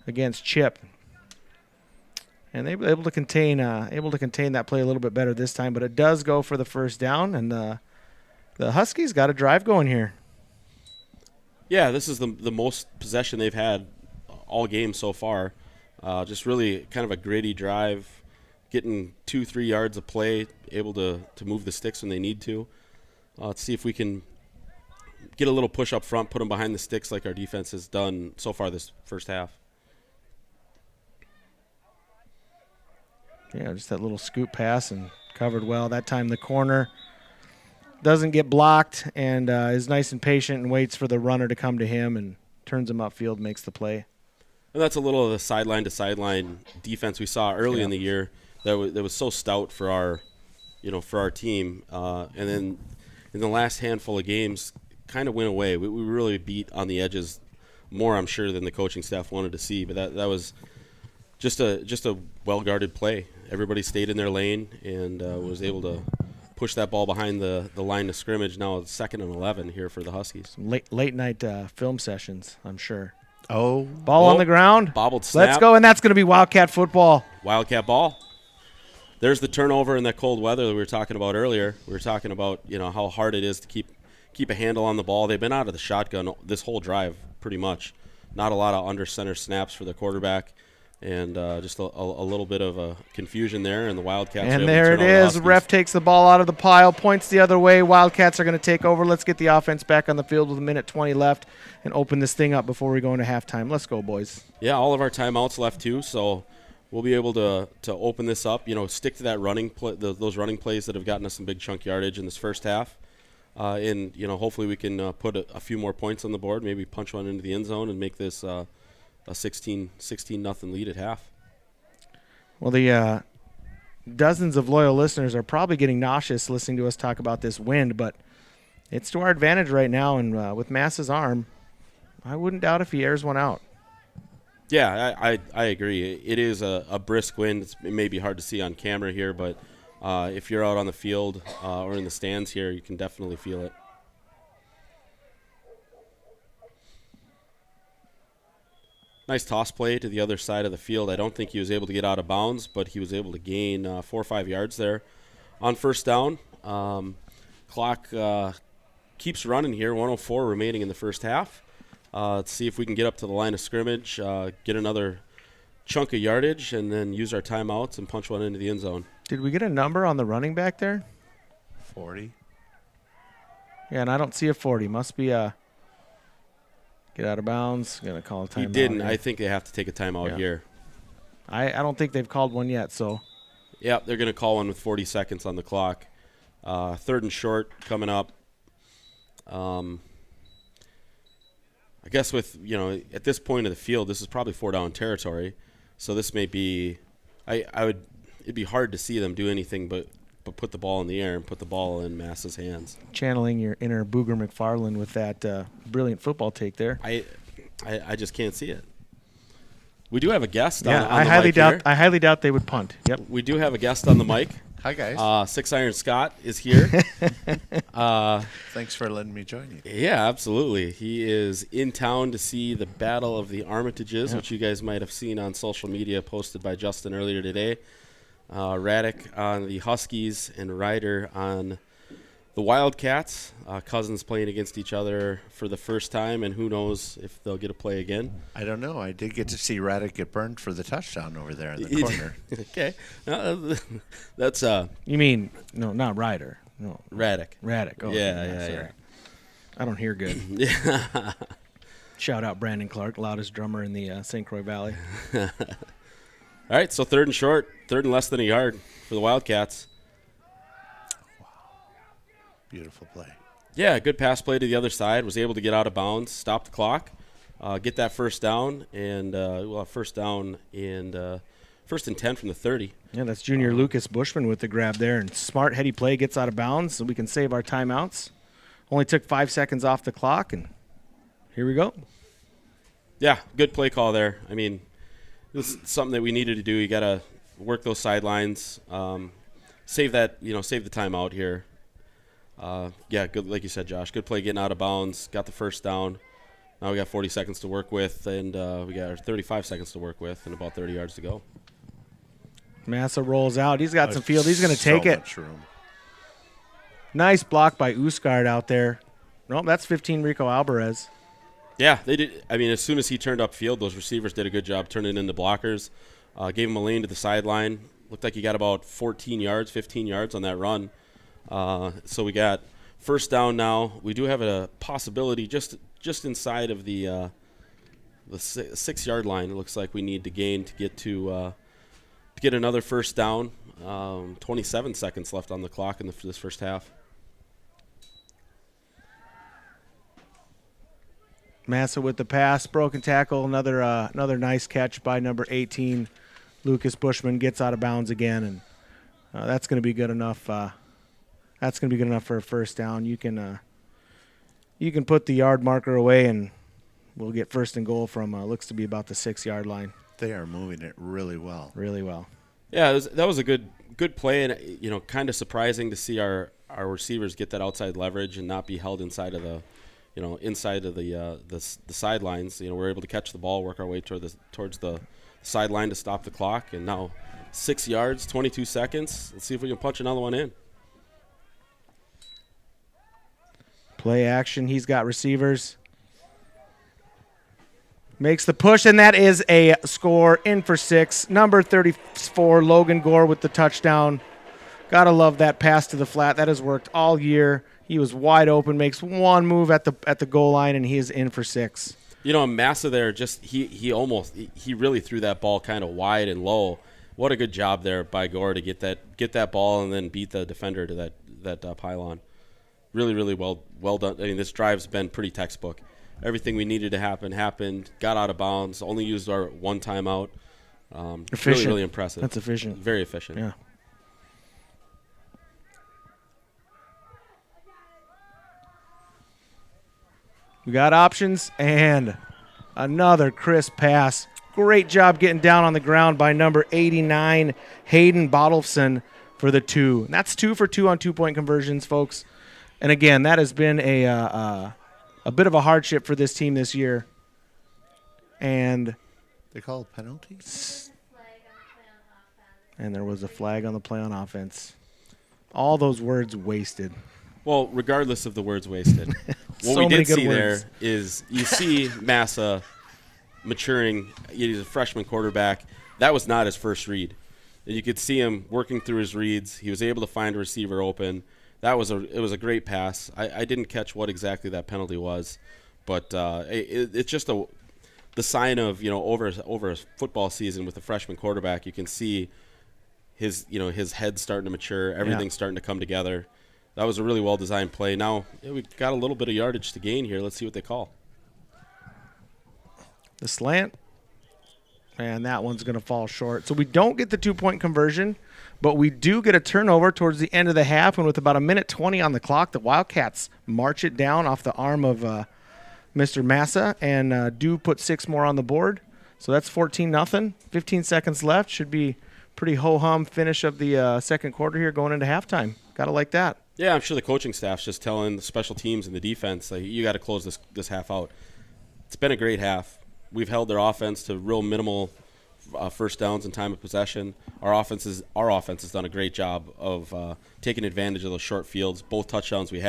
against Chip. And they were able to contain that play a little bit better this time, but it does go for the first down, and the Huskies got a drive going here. Yeah, this is the most possession they've had all game so far. Just really kind of a gritty drive, getting 2-3 yards of play, able to move the sticks when they need to. Let's see if we can get a little push up front, put them behind the sticks like our defense has done so far this first half. Yeah, just that little scoop pass and covered well. That time the corner doesn't get blocked and is nice and patient and waits for the runner to come to him and turns him upfield, makes the play. And that's a little of the sideline to sideline defense we saw early in the year that was so stout for our team. And then in the last handful of games, kind of went away. We really beat on the edges more, I'm sure, than the coaching staff wanted to see. But that was just a well guarded play. Everybody stayed in their lane and was able to push that ball behind the line of scrimmage. Now it's 2nd and 11 here for the Huskies. Some late night film sessions, I'm sure. Oh, Ball on the ground. Bobbled snap. Let's go, and that's going to be Wildcat football. Wildcat ball. There's the turnover in that cold weather that we were talking about earlier. We were talking about, how hard it is to keep a handle on the ball. They've been out of the shotgun this whole drive pretty much. Not a lot of under center snaps for the quarterback, and just a little bit of a confusion there, and the Wildcats. And there it is. Ref takes the ball out of the pile, points the other way. Wildcats are going to take over. Let's get the offense back on the field with 1:20 left and open this thing up before we go into halftime. Let's go, boys. Yeah, all of our timeouts left too, so we'll be able to open this up. Stick to that those running plays that have gotten us some big chunk yardage in this first half. And hopefully we can put a few more points on the board, maybe punch one into the end zone and make this a 16-0 lead at half. Well, the dozens of loyal listeners are probably getting nauseous listening to us talk about this wind, but it's to our advantage right now. And with Mass's arm, I wouldn't doubt if he airs one out. Yeah, I agree. It is a brisk wind. It may be hard to see on camera here, but if you're out on the field or in the stands here, you can definitely feel it. Nice toss play to the other side of the field. I don't think he was able to get out of bounds, but he was able to gain 4 or 5 yards there on first down. Clock keeps running here, 1:04 remaining in the first half. Let's see if we can get up to the line of scrimmage, get another chunk of yardage, and then use our timeouts and punch one into the end zone. Did we get a number on the running back there? 40. Yeah, and I don't see a 40. Must be a get out of bounds. Going to call a timeout. He didn't. Here. I think they have to take a timeout here. I don't think they've called one yet, so. Yeah, they're going to call one with 40 seconds on the clock. 3rd and short coming up. I guess with, at this point of the field, this is probably 4-down territory. So this may be it'd be hard to see them do anything but put the ball in the air and put the ball in Mass's hands. Channeling your inner Booger McFarland with that brilliant football take there. I just can't see it. We do have a guest Yeah, on I the highly mic doubt here. I highly doubt they would punt. Yep. We do have a guest on the mic. Hi, guys. 6 Iron Scott is here. Thanks for letting me join you. Yeah, absolutely. He is in town to see the Battle of the Armitages, which you guys might have seen on social media posted by Justin earlier today. Radek on the Huskies and Ryder on the Wildcats. Cousins playing against each other for the first time, and who knows if they'll get a play again. I don't know. I did get to see Radek get burned for the touchdown over there in the corner. Okay. That's You mean no, not Ryder. No, Radek. Radek. Oh, Yeah. I don't hear good. Yeah. Shout out Brandon Clark, loudest drummer in the St. Croix Valley. All right, so 3rd and short, 3rd and less than a yard for the Wildcats. Beautiful play. Yeah, good pass play to the other side. Was able to get out of bounds, stop the clock, get that first down, and we'll have first down and 1st and 10 from the 30. Yeah, that's Junior Lucas Bushman with the grab there. And smart, heady play, gets out of bounds so we can save our timeouts. Only took 5 seconds off the clock, and here we go. Yeah, good play call there. I mean, this is something that we needed to do. You got to work those sidelines, save the timeout here. Yeah, good. Like you said, Josh, good play getting out of bounds. Got the first down. Now we got 40 seconds to work with, and we got 35 seconds to work with, and about 30 yards to go. Massa rolls out. He's got some field. He's going to take it. Much room. Nice block by Usgard out there. Nope, that's 15 Rico Alvarez. Yeah, they did. I mean, as soon as he turned upfield, those receivers did a good job turning into blockers. Gave him a lane to the sideline. Looked like he got about 15 yards on that run. So we got first down now. We do have a possibility just inside of the 6 yard line. It looks like we need to gain to get another first down. 27 seconds left on the clock in this first half. Massa with the pass, broken tackle, another nice catch by number 18, Lucas Bushman gets out of bounds again, and that's going to be good enough. That's going to be good enough for a first down. You can put the yard marker away, and we'll get first and goal from looks to be about the 6 yard line. They are moving it really well. Really well. Yeah, that was a good play, and kind of surprising to see our receivers get that outside leverage and not be held inside of the inside of the sidelines. We're able to catch the ball, work our way towards the sideline to stop the clock, and now 6 yards, 22 seconds. Let's see if we can punch another one in. Play action. He's got receivers. Makes the push, and that is a score. In for 6. Number 34, Logan Gore with the touchdown. Gotta love that pass to the flat. That has worked all year. He was wide open, makes one move at the goal line, and he is in for 6. Massa there, just he really threw that ball kind of wide and low. What a good job there by Gore to get that ball and then beat the defender to that pylon. Really, really well done. I mean, this drive's been pretty textbook. Everything we needed to happen happened. Got out of bounds. Only used our one timeout. Efficient. Really, really impressive. That's efficient. Very efficient. Yeah. We got options and another crisp pass. Great job getting down on the ground by number 89, Hayden Bottleson for the 2. And that's 2 for 2 on 2-point conversions, folks. And again, that has been a bit of a hardship for this team this year. And They call it penalty? And there was a flag on the play on offense. All those words wasted. Well, regardless of the words wasted, what So we many did good see words. there is you see Massa maturing. He's a freshman quarterback. That was not his first read. And you could see him working through his reads. He was able to find a receiver open. It was a great pass. I didn't catch what exactly that penalty was, but it's just the sign of over a football season with a freshman quarterback. You can see his head starting to mature. Everything's starting to come together. That was a really well-designed play. Now, we've got a little bit of yardage to gain here. Let's see what they call. The slant. And that one's going to fall short. So we don't get the 2-point conversion, but we do get a turnover towards the end of the half. And with about 1:20 on the clock, the Wildcats march it down off the arm of Mr. Massa and do put 6 more on the board. So that's 14-0. 15 seconds left. Should be pretty ho-hum finish of the second quarter here going into halftime. Got to like that. Yeah, I'm sure the coaching staff's just telling the special teams and the defense, you got to close this half out. It's been a great half. We've held their offense to real minimal first downs and time of possession. Our offense has done a great job of taking advantage of those short fields. Both touchdowns we've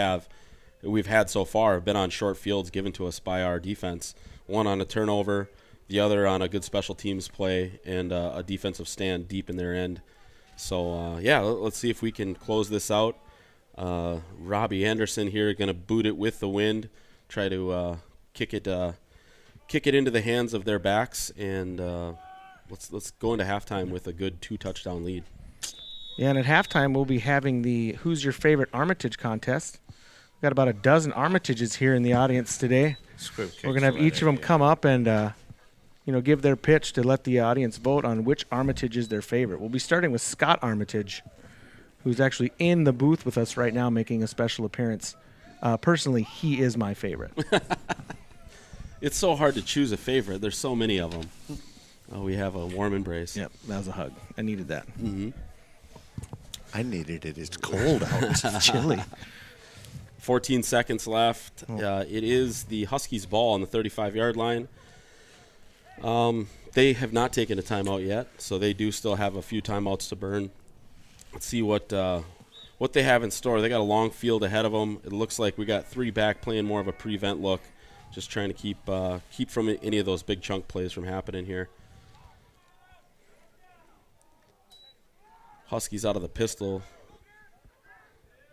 had so far have been on short fields given to us by our defense. One on a turnover, the other on a good special teams play, and a defensive stand deep in their end. So, let's see if we can close this out. Robbie Anderson here going to boot it with the wind, try to kick it into the hands of their backs, and let's go into halftime with a good 2-touchdown lead. Yeah, and at halftime we'll be having the Who's Your Favorite Armitage contest. We've got about a dozen Armitages here in the audience today. We're going to have each of them come up and give their pitch to let the audience vote on which Armitage is their favorite. We'll be starting with Scott Armitage, who's actually in the booth with us right now making a special appearance. Personally, he is my favorite. It's so hard to choose a favorite. There's so many of them. Oh, we have a warm embrace. Yep, that was a hug. I needed that. Mm-hmm. I needed it. It's cold out. It's chilly. 14 seconds left. It is the Huskies' ball on the 35-yard line. They have not taken a timeout yet, so they do still have a few timeouts to burn. Let's see what they have in store. They got a long field ahead of them. It looks like we got 3 back playing more of a prevent look, just trying to keep from any of those big chunk plays from happening here. Huskies out of the pistol.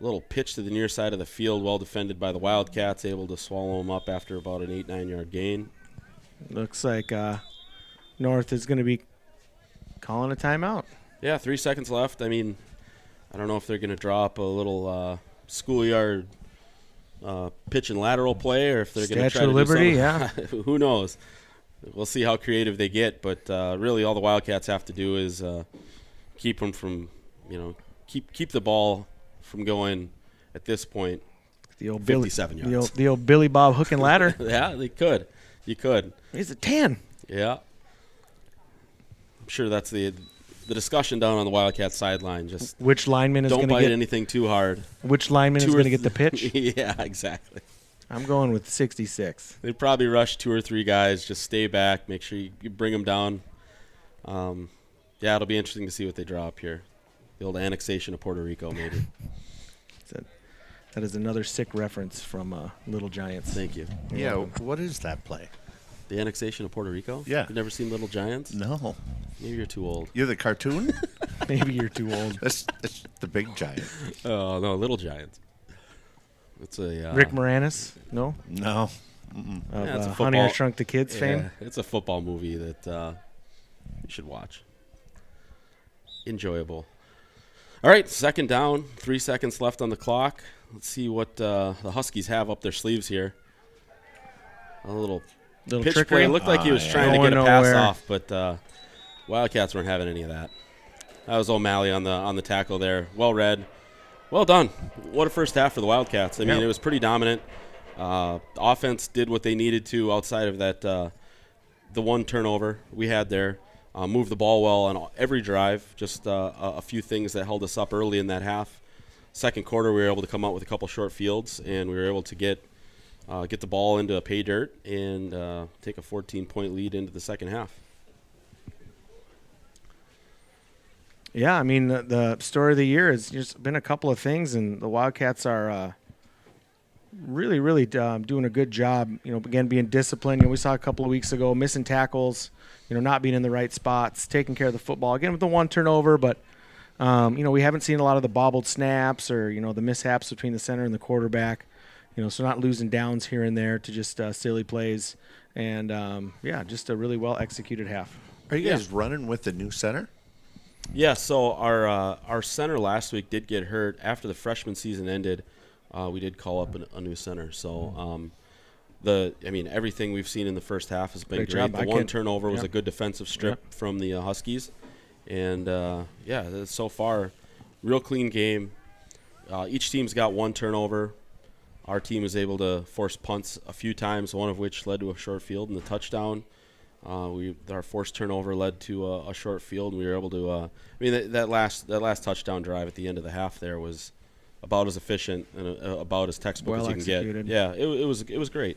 Little pitch to the near side of the field, well defended by the Wildcats, able to swallow them up after about an 8-9 yard gain. Looks like North is going to be calling a timeout. Yeah, 3 seconds left. I mean, I don't know if they're going to draw up a little schoolyard pitch and lateral play, or if they're going to try to Statue of Liberty, do yeah. Who knows? We'll see how creative they get, but really all the Wildcats have to do is keep them from, keep the ball from going at this point. The old 57 yards. The old Billy Bob hook and ladder. Yeah, they could. You could. He's a 10. Yeah. I'm sure that's the discussion down on the Wildcat sideline. Just which lineman is going don't to bite get anything too hard. Which lineman is going to get the pitch? Yeah, exactly. I'm going with 66. They probably rush 2 or 3 guys. Just stay back. Make sure you bring them down. Yeah, it'll be interesting to see what they draw up here. The old annexation of Puerto Rico, maybe. That is another sick reference from Little Giants. Thank you. Yeah, what is that play? The annexation of Puerto Rico? Yeah. You've never seen Little Giants? No. Maybe you're too old. You're the cartoon? Maybe you're too old. That's the big giant. Oh, no, Little Giants. It's a Rick Moranis? No? No. Of Yeah, it's a Honey, I football- Shrunk the Kids fame? It's a football movie that you should watch. Enjoyable. All right, second down, 3 seconds left on the clock. Let's see what the Huskies have up their sleeves here. A little pitch trickery. play. It looked like he was yeah. trying to Going get a pass nowhere. off, but Wildcats weren't having any of that. That was O'Malley on the tackle there. Well read. Well done. What a first half for the Wildcats. I mean, Yeah. it was pretty dominant. Offense did what they needed to outside of that the one turnover we had there. Moved the ball well on every drive. Just a few things that held us up early in that half. Second quarter, we were able to come out with a couple short fields, and we were able to get the ball into pay dirt and take a 14-point lead into the second half. Yeah, I mean, the story of the year has just been a couple of things, and the Wildcats are really, really doing a good job, again, being disciplined. We saw a couple of weeks ago missing tackles, not being in the right spots, taking care of the football. Again, with the one turnover, but, we haven't seen a lot of the bobbled snaps or, the mishaps between the center and the quarterback, so not losing downs here and there to just silly plays. And, just a really well-executed half. Are you guys running with the new center? Yeah, so our center last week did get hurt. After the freshman season ended, we did call up a new center. So everything we've seen in the first half has been Great great. job. The one turnover was yeah. a good defensive strip from the Huskies. And, so far, real clean game. Each team's got one turnover. Our team was able to force punts a few times, one of which led to a short field and the touchdown. Our forced turnover led to a short field, and we were able to. That last touchdown drive at the end of the half there was about as efficient and about as textbook as you can executed. get. Yeah, it was great.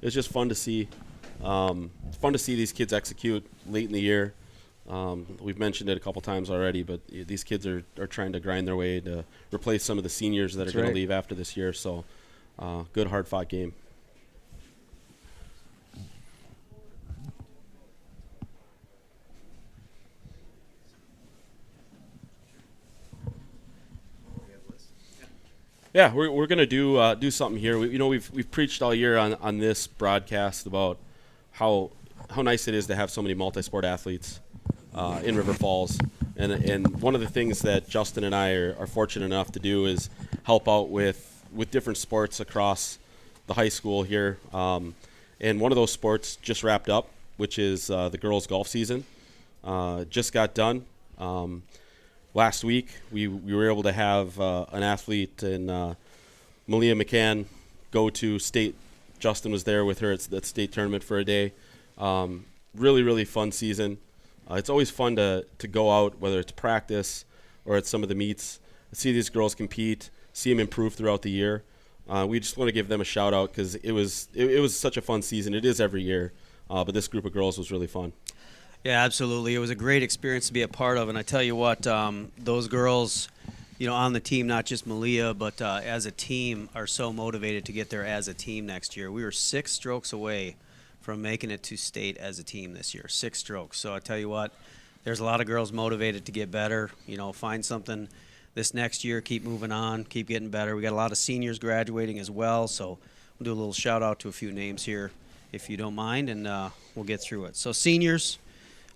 It was just fun to see. Fun to see these kids execute late in the year. We've mentioned it a couple times already, but these kids are trying to grind their way to replace some of the seniors that are going to leave after this year. So, good hard-fought game. Yeah, we're gonna do something here. We've preached all year on this broadcast about how nice it is to have so many multi-sport athletes in River Falls, and one of the things that Justin and I are fortunate enough to do is help out with different sports across the high school here. And one of those sports just wrapped up, which is the girls' golf season. Just got done. Last week, we were able to have an athlete in Malia McCann go to state. Justin was there with her at that state tournament for a day. Really, really fun season. It's always fun to go out, whether it's practice or at some of the meets, see these girls compete, see them improve throughout the year. We just want to give them a shout out because it was such a fun season. It is every year, but this group of girls was really fun. Yeah, absolutely. It was a great experience to be a part of, and I tell you what, those girls, on the team, not just Malia, but as a team, are so motivated to get there as a team next year. We were 6 strokes away from making it to state as a team this year, 6 strokes. So I tell you what, there's a lot of girls motivated to get better, find something this next year, keep moving on, keep getting better. We got a lot of seniors graduating as well, so we'll do a little shout-out to a few names here, if you don't mind, and we'll get through it. So seniors.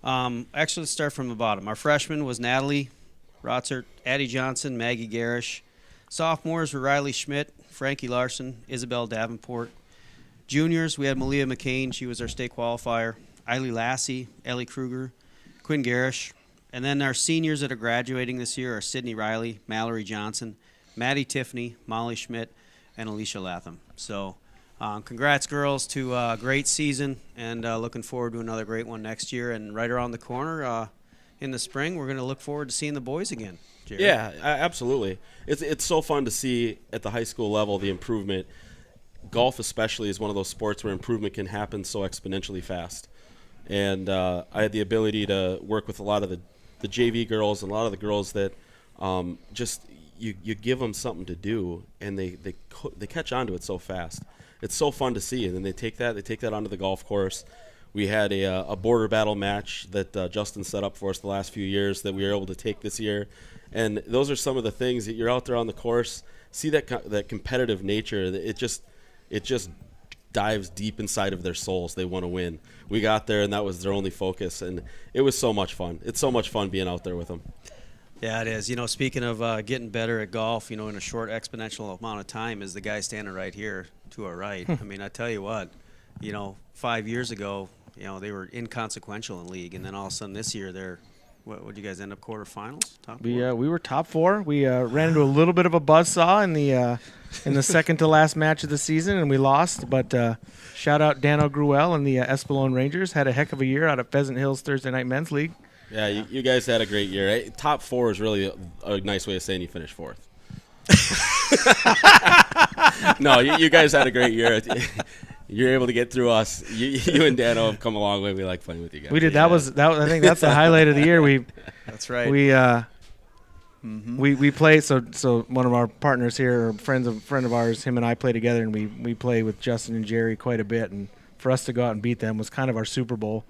Actually, let's start from the bottom. Our freshman was Natalie Rotzert, Addie Johnson, Maggie Garish. Sophomores were Riley Schmidt, Frankie Larson, Isabel Davenport. Juniors, we had Malia McCain. She was our state qualifier. Eiley Lassie, Ellie Kruger, Quinn Garish. And then our seniors that are graduating this year are Sydney Riley, Mallory Johnson, Maddie Tiffany, Molly Schmidt, and Alicia Latham. So congrats, girls, to a great season, and looking forward to another great one next year. And right around the corner in the spring, we're going to look forward to seeing the boys again. Jared. Yeah, absolutely. It's so fun to see at the high school level the improvement. golf especially is one of those sports where improvement can happen so exponentially fast. And I had the ability to work with a lot of the JV girls and a lot of the girls that just you give them something to do, and they catch on to it so fast. It's so fun to see, and then they take that onto the golf course. We had a border battle match that Justin set up for us the last few years that we were able to take this year, and those are some of the things that you're out there on the course, see that competitive nature. It just dives deep inside of their souls. They want to win. We got there, and that was their only focus, and it was so much fun. It's so much fun being out there with them. Yeah, it is. Speaking of getting better at golf, in a short exponential amount of time, is the guy standing right here to our right. I mean, I tell you what, 5 years ago, they were inconsequential in league, and then all of a sudden this year they're, what would you guys end up quarterfinals? Top four? We were top 4. We ran into a little bit of a buzzsaw in the second to last match of the season, and we lost. But shout out Dano Gruel and the Espelon Rangers, had a heck of a year out at Pheasant Hills Thursday Night Men's League. Yeah, you guys had a great year. Top 4 is really a nice way of saying you finished 4th. No, you guys had a great year. You're able to get through us. You and Dano have come a long way. We like playing with you guys. We did. That was I think that's the highlight of the year. That's right. We play. So one of our partners here, a friend of ours, him and I play together, and we play with Justin and Jerry quite a bit. And for us to go out and beat them was kind of our Super Bowl.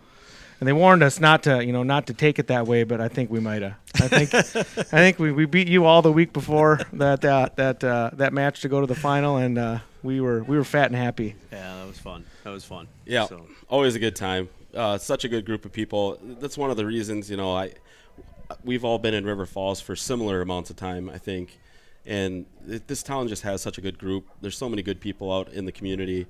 And they warned us not to take it that way, but I think we might have. I think we beat you all the week before that match to go to the final, and we were fat and happy. Yeah, that was fun. Yeah, always a good time. Such a good group of people. That's one of the reasons we've all been in River Falls for similar amounts of time, I think. And this town just has such a good group. There's so many good people out in the community.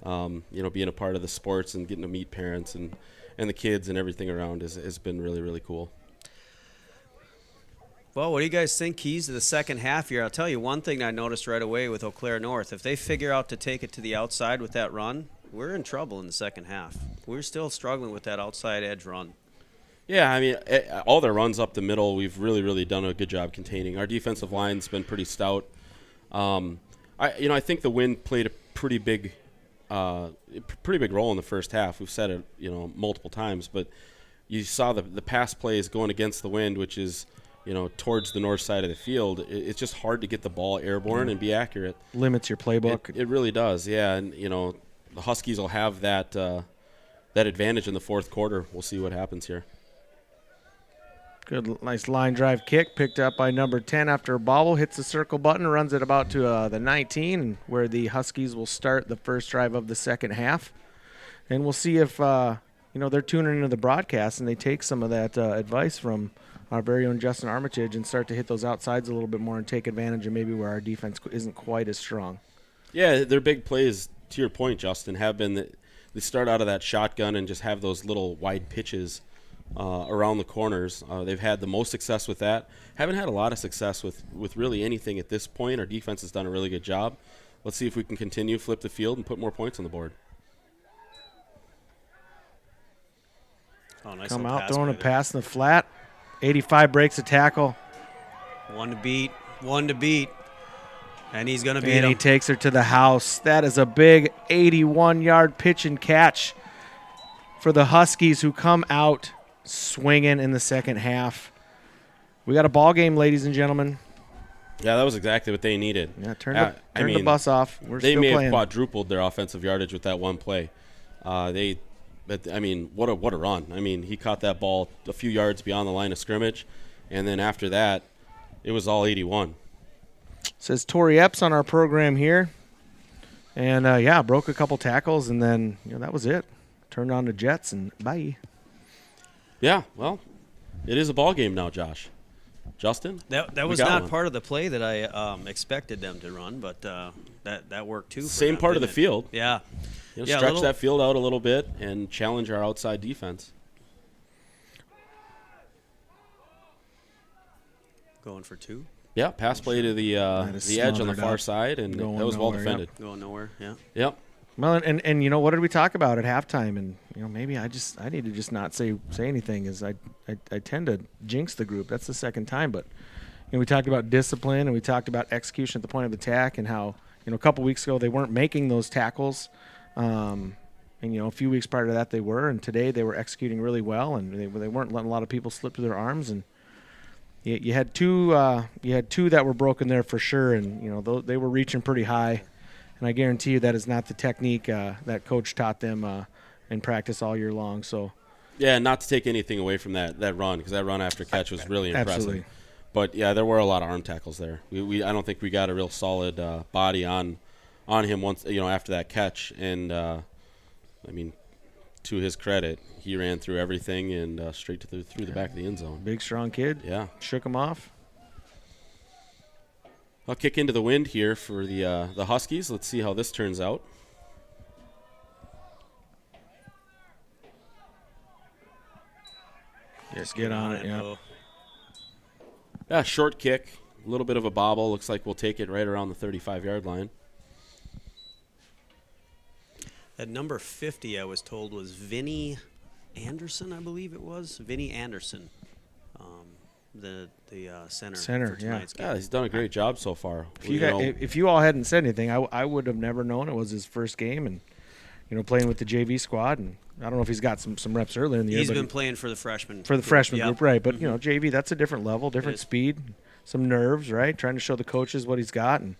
Being a part of the sports and getting to meet parents and the kids and everything around has been really, really cool. Well, what do you guys think keys to the second half here? I'll tell you one thing I noticed right away with Eau Claire North. If they figure out to take it to the outside with that run, we're in trouble in the second half. We're still struggling with that outside edge run. Yeah, I mean, all their runs up the middle, we've really, really done a good job containing. Our defensive line's been pretty stout. I think the wind played a pretty big role in the first half. We've said it, multiple times, but you saw the pass plays going against the wind, which is, towards the north side of the field. It's just hard to get the ball airborne and be accurate. Limits your playbook. It really does, yeah. And the Huskies will have that advantage in the fourth quarter. We'll see what happens here. Good, nice line drive kick picked up by number 10 after a bobble, hits the circle button, runs it about to the 19, where the Huskies will start the first drive of the second half. And we'll see if they're tuning into the broadcast and they take some of that advice from our very own Justin Armitage and start to hit those outsides a little bit more and take advantage of maybe where our defense isn't quite as strong. Yeah, their big plays, to your point, Justin, have been that they start out of that shotgun and just have those little wide pitches around the corners. They've had the most success with that. Haven't had a lot of success with really anything at this point. Our defense has done a really good job. Let's see if we can continue, flip the field, and put more points on the board. Oh, nice. Come out throwing a pass in the flat. 85 breaks a tackle. One to beat. And he's going to beat him. And he takes her to the house. That is a big 81-yard pitch and catch for the Huskies, who come out swinging in the second half. We got a ball game, ladies and gentlemen. Yeah, that was exactly what they needed. Yeah, turn the bus off. They may have quadrupled their offensive yardage with that one play. What a run. I mean, he caught that ball a few yards beyond the line of scrimmage, and then after that, it was all 81. Says Tori Epps on our program here. And, broke a couple tackles, and then that was it. Turned on the Jets, and bye. Yeah, well, it is a ball game now, Josh. Justin? That was not part of the play that I expected them to run, but that worked too. Same part of the field. Yeah. Stretch that field out a little bit and challenge our outside defense. Going for 2. Yeah, pass play to the edge on the far side, and that was well defended. Yep. Going nowhere, yeah. Yep. Well, and what did we talk about at halftime? And maybe I need to just not say anything, as I tend to jinx the group. That's the second time, but we talked about discipline and we talked about execution at the point of attack and how a couple weeks ago they weren't making those tackles. And, a few weeks prior to that they were, and today they were executing really well, and they weren't letting a lot of people slip through their arms. And you had two that were broken there for sure, and, they were reaching pretty high. And I guarantee you that is not the technique that coach taught them in practice all year long. So, yeah, not to take anything away from that run, because that run after catch was really impressive. Absolutely. But, yeah, there were a lot of arm tackles there. I don't think we got a real solid body on him once, after that catch. And, to his credit, he ran through everything and straight through the back of the end zone. Big, strong kid. Yeah. Shook him off. I'll kick into the wind here for the Huskies. Let's see how this turns out. Just get on it, yeah. Bo. Yeah, short kick, a little bit of a bobble. Looks like we'll take it right around the 35-yard line. That number 50, I was told, was Vinny Anderson, I believe it was. Vinny Anderson, the center Center, for tonight's game. Yeah, he's done a great job so far. If you all hadn't said anything, I would have never known it was his first game, and playing with the JV squad. And I don't know if he's got some reps earlier in the year. He's but been playing for the freshman freshman Yep. group, right? But JV, that's a different level, different is. speed, some nerves, right? Trying to show the coaches what he's got and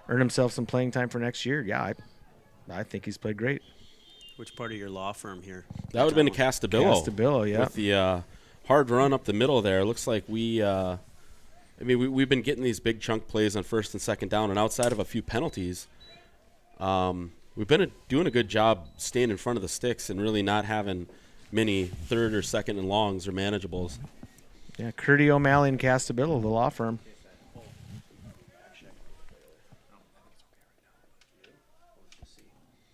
earn himself some playing time for next year. Yeah, I think he's played great. Which part of your law firm here? That would have been a Castabillo. Castabillo, yeah. With the hard run up the middle there. Looks like we've been getting these big chunk plays on first and second down, and outside of a few penalties, we've been doing a good job staying in front of the sticks and really not having many third or second and longs or manageables. Yeah, Curdy O'Malley and Castabillo, the law firm.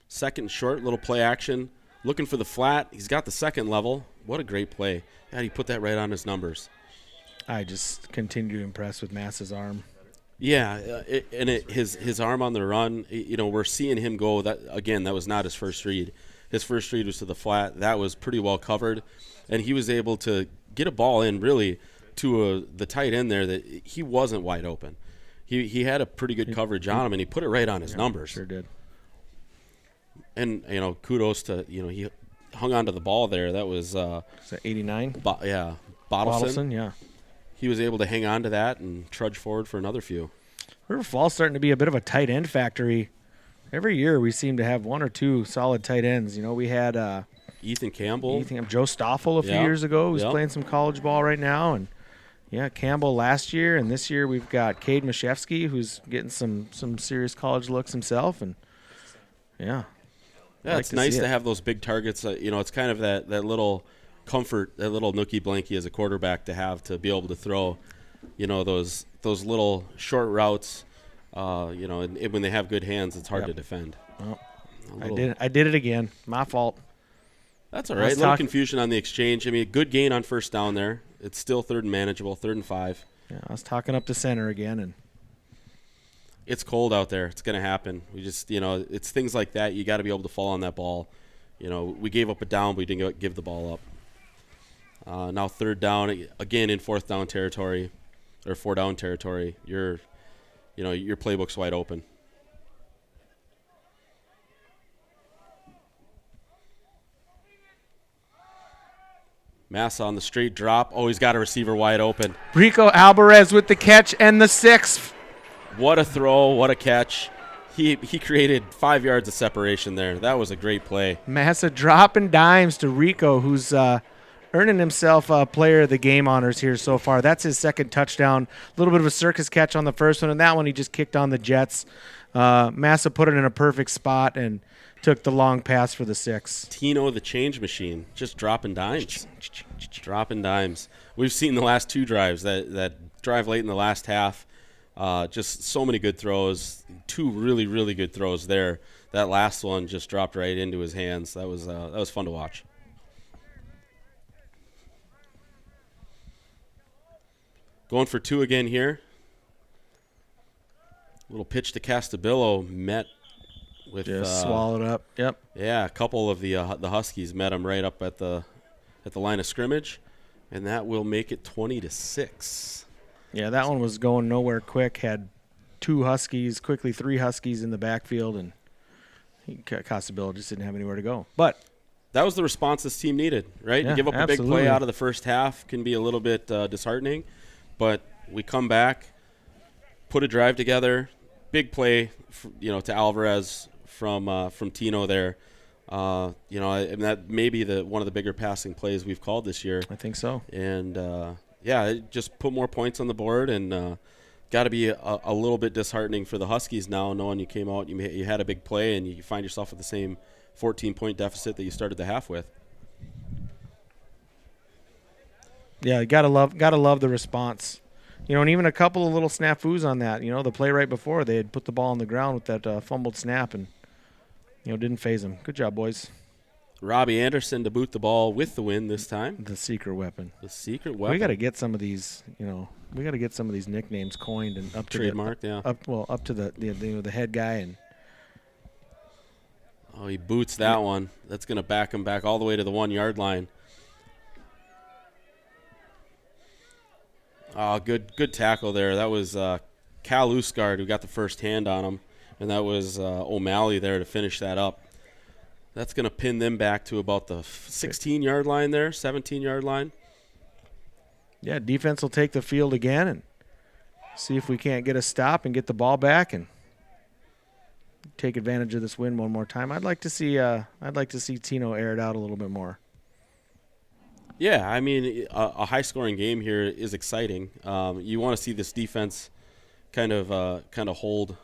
Second and short, little play action. Looking for the flat. He's got the second level. What a great play. God, he put that right on his numbers. I just continue to impress with Mass's arm. Yeah, his arm on the run, we're seeing him go. That was not his first read. His first read was to the flat. That was pretty well covered. And he was able to get a ball in really to the tight end there that he wasn't wide open. He had a pretty good coverage on him, and he put it right on his numbers. Sure did. And, kudos to, he hung on to the ball there. That was Is that 89? Bottleson. Yeah. He was able to hang on to that and trudge forward for another few. River Falls starting to be a bit of a tight end factory. Every year we seem to have one or two solid tight ends. We had Ethan Campbell. Joe Stoffel a few years ago who's playing some college ball right now. And, Campbell last year. And this year we've got Cade Mashevsky who's getting some serious college looks himself. And, Yeah, it's nice to have those big targets. It's kind of that little comfort, that little nookie blankie as a quarterback to be able to throw, those little short routes. And when they have good hands, it's hard to defend. Well, I did it again. My fault. That's all right. A little confusion on the exchange. Good gain on first down there. It's still third and manageable, 3rd and 5. Yeah, I was talking up the center again, and it's cold out there. It's going to happen. We just, it's things like that. You got to be able to fall on that ball. We gave up a down, but we didn't give the ball up. Now 3rd down, again in 4th down territory, or 4 down territory. Your playbook's wide open. Massa on the straight drop. Oh, he's got a receiver wide open. Rico Alvarez with the catch and the 6th. What a throw, what a catch. He created 5 yards of separation there. That was a great play. Massa dropping dimes to Rico, who's earning himself player of the game honors here so far. That's his 2nd touchdown. A little bit of a circus catch on the first one, and that one he just kicked on the Jets. Massa put it in a perfect spot and took the long pass for the 6. Tino the change machine, just dropping dimes. Dropping dimes. We've seen the last 2 drives, that drive late in the last half. Just so many good throws. 2 really, really good throws there. That last one just dropped right into his hands. That was fun to watch. Going for 2 again here. Little pitch to Castabillo, met with just swallowed up. Yep. Yeah, a couple of the Huskies met him right up at the line of scrimmage, and that will make it 20-6. Yeah, that one was going nowhere quick. Had 2 Huskies, quickly 3 Huskies in the backfield, and Casabella just didn't have anywhere to go. But that was the response this team needed, right? Yeah, to give up a big absolutely. play out of the first half can be a little bit disheartening, but we come back, put a drive together, big play, to Alvarez from Tino there. And that may be one of the bigger passing plays we've called this year. I think so. And it just put more points on the board, and got to be a little bit disheartening for the Huskies now, knowing you came out, you had a big play, and you find yourself with the same 14-point deficit that you started the half with. Yeah, gotta love the response. And even a couple of little snafus on that. The play right before, they had put the ball on the ground with that fumbled snap, and didn't phase them. Good job, boys. Robbie Anderson to boot the ball with the win this time. The secret weapon. The secret weapon. We got to get some of these. We got to get some of these nicknames coined and up to trademarked. up to the head guy. And he boots that one. That's going to back him back all the way to the 1-yard line. Good tackle there. That was Cal Usgard who got the first hand on him, and that was O'Malley there to finish that up. That's going to pin them back to about the 16-yard line there, 17-yard line. Yeah, defense will take the field again and see if we can't get a stop and get the ball back and take advantage of this win one more time. I'd like to see Tino air it out a little bit more. Yeah, I mean, a high-scoring game here is exciting. You want to see this defense kind of hold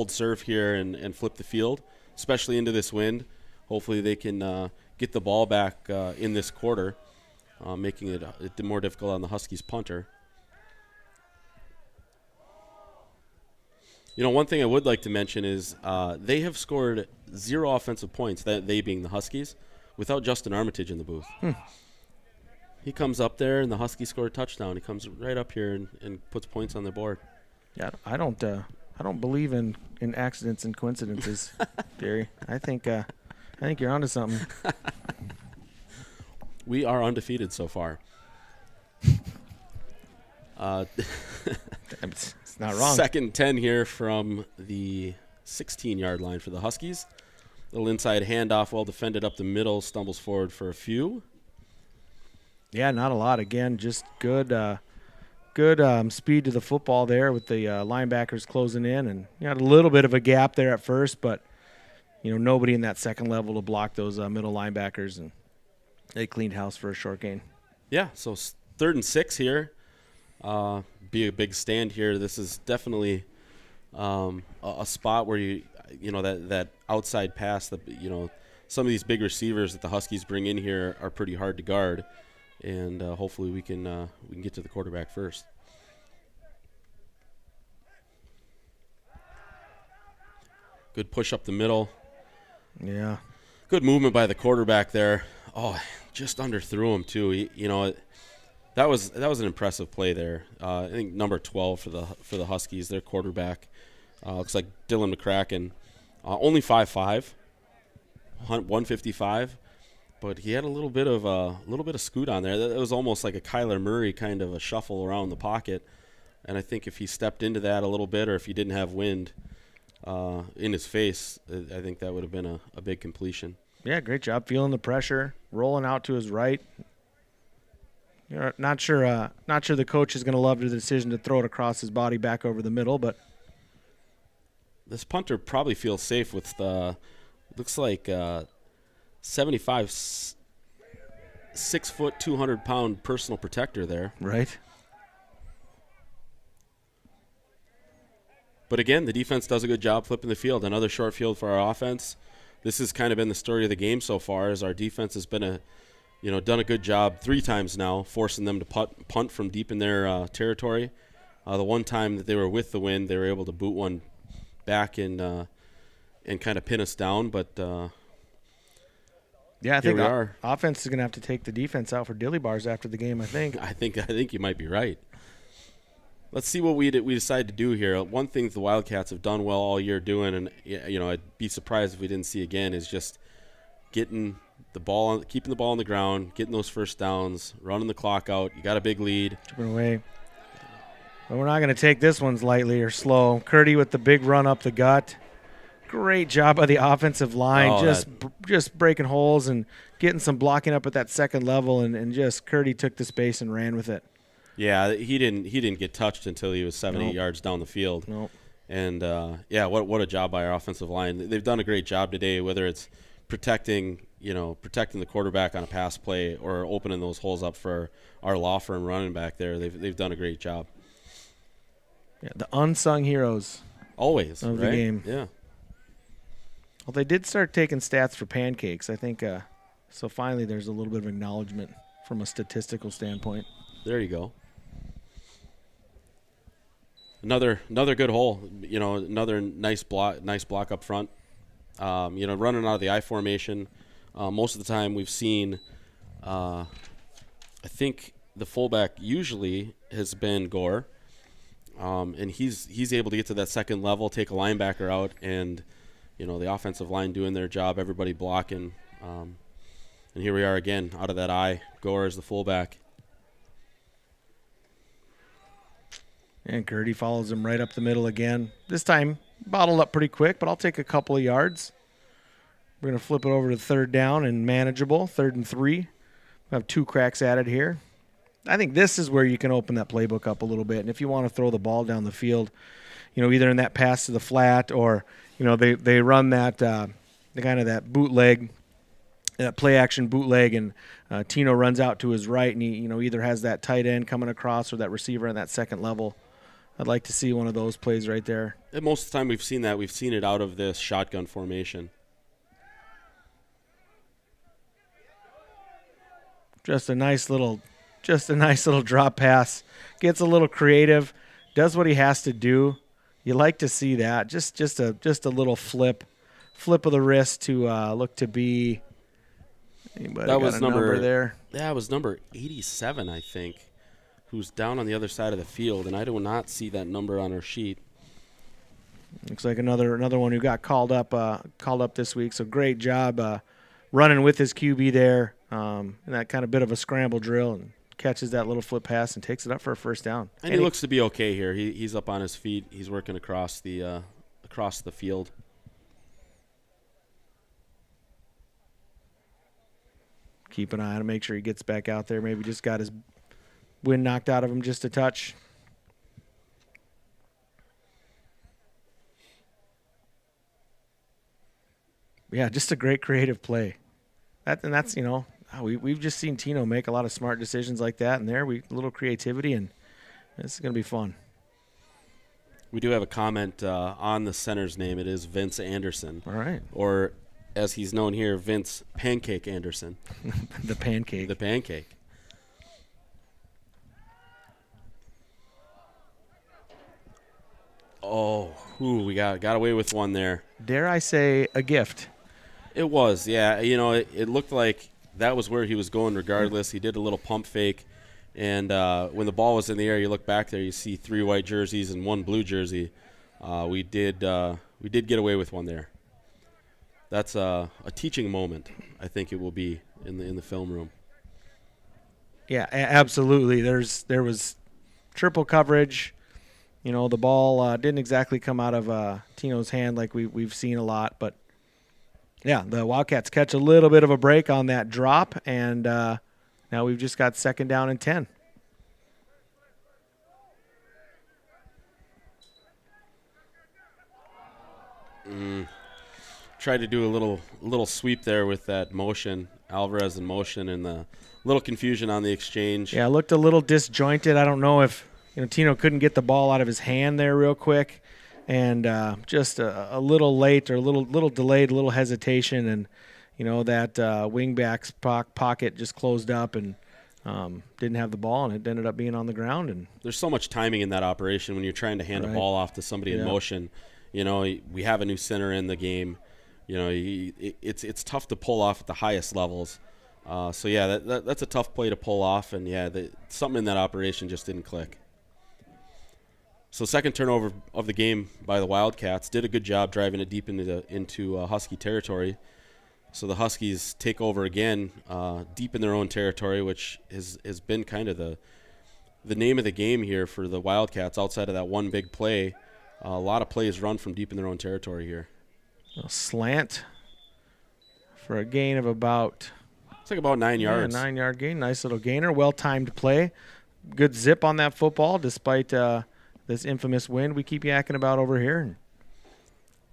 serve here and flip the field, especially into this wind. Hopefully they can get the ball back in this quarter, making it more difficult on the Huskies punter. One thing I would like to mention is they have scored 0 offensive points, they being the Huskies, without Justin Armitage in the booth. He comes up there, and the Huskies score a touchdown. He comes right up here and puts points on the board. Yeah, I don't believe in accidents and coincidences, Gary. I think you're onto something. We are undefeated so far. It's not wrong. 2nd and 10 here from the 16-yard line for the Huskies. Little inside handoff, well defended up the middle, stumbles forward for a few. Yeah, not a lot. Again, just good speed to the football there with the linebackers closing in, and had a little bit of a gap there at first, but nobody in that second level to block those middle linebackers, and they cleaned house for a short gain. Yeah, so 3rd and 6 here. Be a big stand here. This is definitely a spot where that outside pass that some of these big receivers that the Huskies bring in here are pretty hard to guard, and hopefully we can get to the quarterback first. Good push up the middle. Yeah. Good movement by the quarterback there. Oh, just underthrew him too. That was an impressive play there. I think number 12 for the Huskies, their quarterback, looks like Dylan McCracken, only 5'5", 155, but he had a little bit of scoot on there. That was almost like a Kyler Murray kind of a shuffle around the pocket, and I think if he stepped into that a little bit, or if he didn't have wind in his face, I think that would have been a big completion. Yeah, great job feeling the pressure, rolling out to his right. Not sure the coach is going to love the decision to throw it across his body back over the middle, but this punter probably feels safe with looks like 75, 6 foot, 200-pound personal protector there. Right. But again, the defense does a good job flipping the field. Another short field for our offense. This has kind of been the story of the game so far, as our defense has been done a good job 3 times now, forcing them to punt from deep in their territory. The one time that they were with the wind, they were able to boot one back and kind of pin us down. But yeah, I think we are. Offense is going to have to take the defense out for dilly bars after the game. I think you might be right. Let's see what we decide to do here. One thing the Wildcats have done well all year doing, and I'd be surprised if we didn't see again, is just keeping the ball on the ground, getting those first downs, running the clock out. You got a big lead. Chipping away. But we're not going to take this ones lightly or slow. Curdy with the big run up the gut. Great job by the offensive line, just breaking holes and getting some blocking up at that second level, and just Curdy took the space and ran with it. Yeah, he didn't get touched until he was 7-8 Nope. yards down the field. Nope. And what a job by our offensive line. They've done a great job today, whether it's protecting the quarterback on a pass play or opening those holes up for our law firm running back there. They've done a great job. Yeah, the unsung heroes Always of right? the game. Yeah. Well, they did start taking stats for pancakes, I think. So finally, there's a little bit of acknowledgement from a statistical standpoint. There you go. Another good hole. Another nice block up front. Running out of the I formation. Most of the time, we've seen. I think the fullback usually has been Gore, and he's able to get to that second level, take a linebacker out, and the offensive line doing their job, everybody blocking. And here we are again out of that I. Gore is the fullback. And Curdy follows him right up the middle again. This time, bottled up pretty quick, but I'll take a couple of yards. We're going to flip it over to third down and manageable, 3rd and 3. We have 2 cracks at it here. I think this is where you can open that playbook up a little bit. And if you want to throw the ball down the field, either in that pass to the flat or, they run that the kind of that bootleg, that play action bootleg, and Tino runs out to his right, and he either has that tight end coming across or that receiver on that second level. I'd like to see one of those plays right there. And most of the time we've seen it out of this shotgun formation. Just a nice little drop pass. Gets a little creative, does what he has to do. You like to see that. Just a little flip of the wrist to look to be. Anybody That got was a number there. Yeah, it was number 87, I think, who's down on the other side of the field, and I do not see that number on our sheet. Looks like another one who got called up this week. So great job running with his QB there, in that kind of bit of a scramble drill, and catches that little flip pass and takes it up for a first down. And he looks to be okay here. He's up on his feet. He's working across the field. Keep an eye on him, make sure he gets back out there. Maybe just got his wind knocked out of him just a touch. Yeah, just a great creative play. That's we've just seen Tino make a lot of smart decisions like that, and a little creativity, and this is going to be fun. We do have a comment on the center's name. It is Vince Anderson. All right. Or, as he's known here, Vince Pancake Anderson. The pancake. The pancake. Oh, we got away with one there. Dare I say a gift? It was, yeah. It looked like that was where he was going regardless. He did a little pump fake, and when the ball was in the air, you look back there, you see 3 white jerseys and 1 blue jersey. We did get away with one there. That's a teaching moment, I think it will be in the film room. Yeah, absolutely. There was triple coverage. The ball didn't exactly come out of Tino's hand like we've seen a lot, but yeah, the Wildcats catch a little bit of a break on that drop, and now we've just got 2nd down and 10. Tried to do a little sweep there with that motion, Alvarez in motion, and the little confusion on the exchange. Yeah, it looked a little disjointed. I don't know if Tino couldn't get the ball out of his hand there real quick, and just a little late or a little delayed, a little hesitation, and that wingback's pocket just closed up and didn't have the ball, and it ended up being on the ground. And there's so much timing in that operation when you're trying to hand a ball off to somebody in motion. We have a new center in the game. It's tough to pull off at the highest levels. So yeah, that's a tough play to pull off, and yeah, something in that operation just didn't click. So second turnover of the game by the Wildcats. Did a good job driving it deep into Husky territory. So the Huskies take over again deep in their own territory, which has been kind of the name of the game here for the Wildcats outside of that one big play. A lot of plays run from deep in their own territory here. A slant for a gain of about It's like about 9 yards. 9-yard gain. Nice little gainer. Well-timed play. Good zip on that football despite this infamous wind we keep yakking about over here.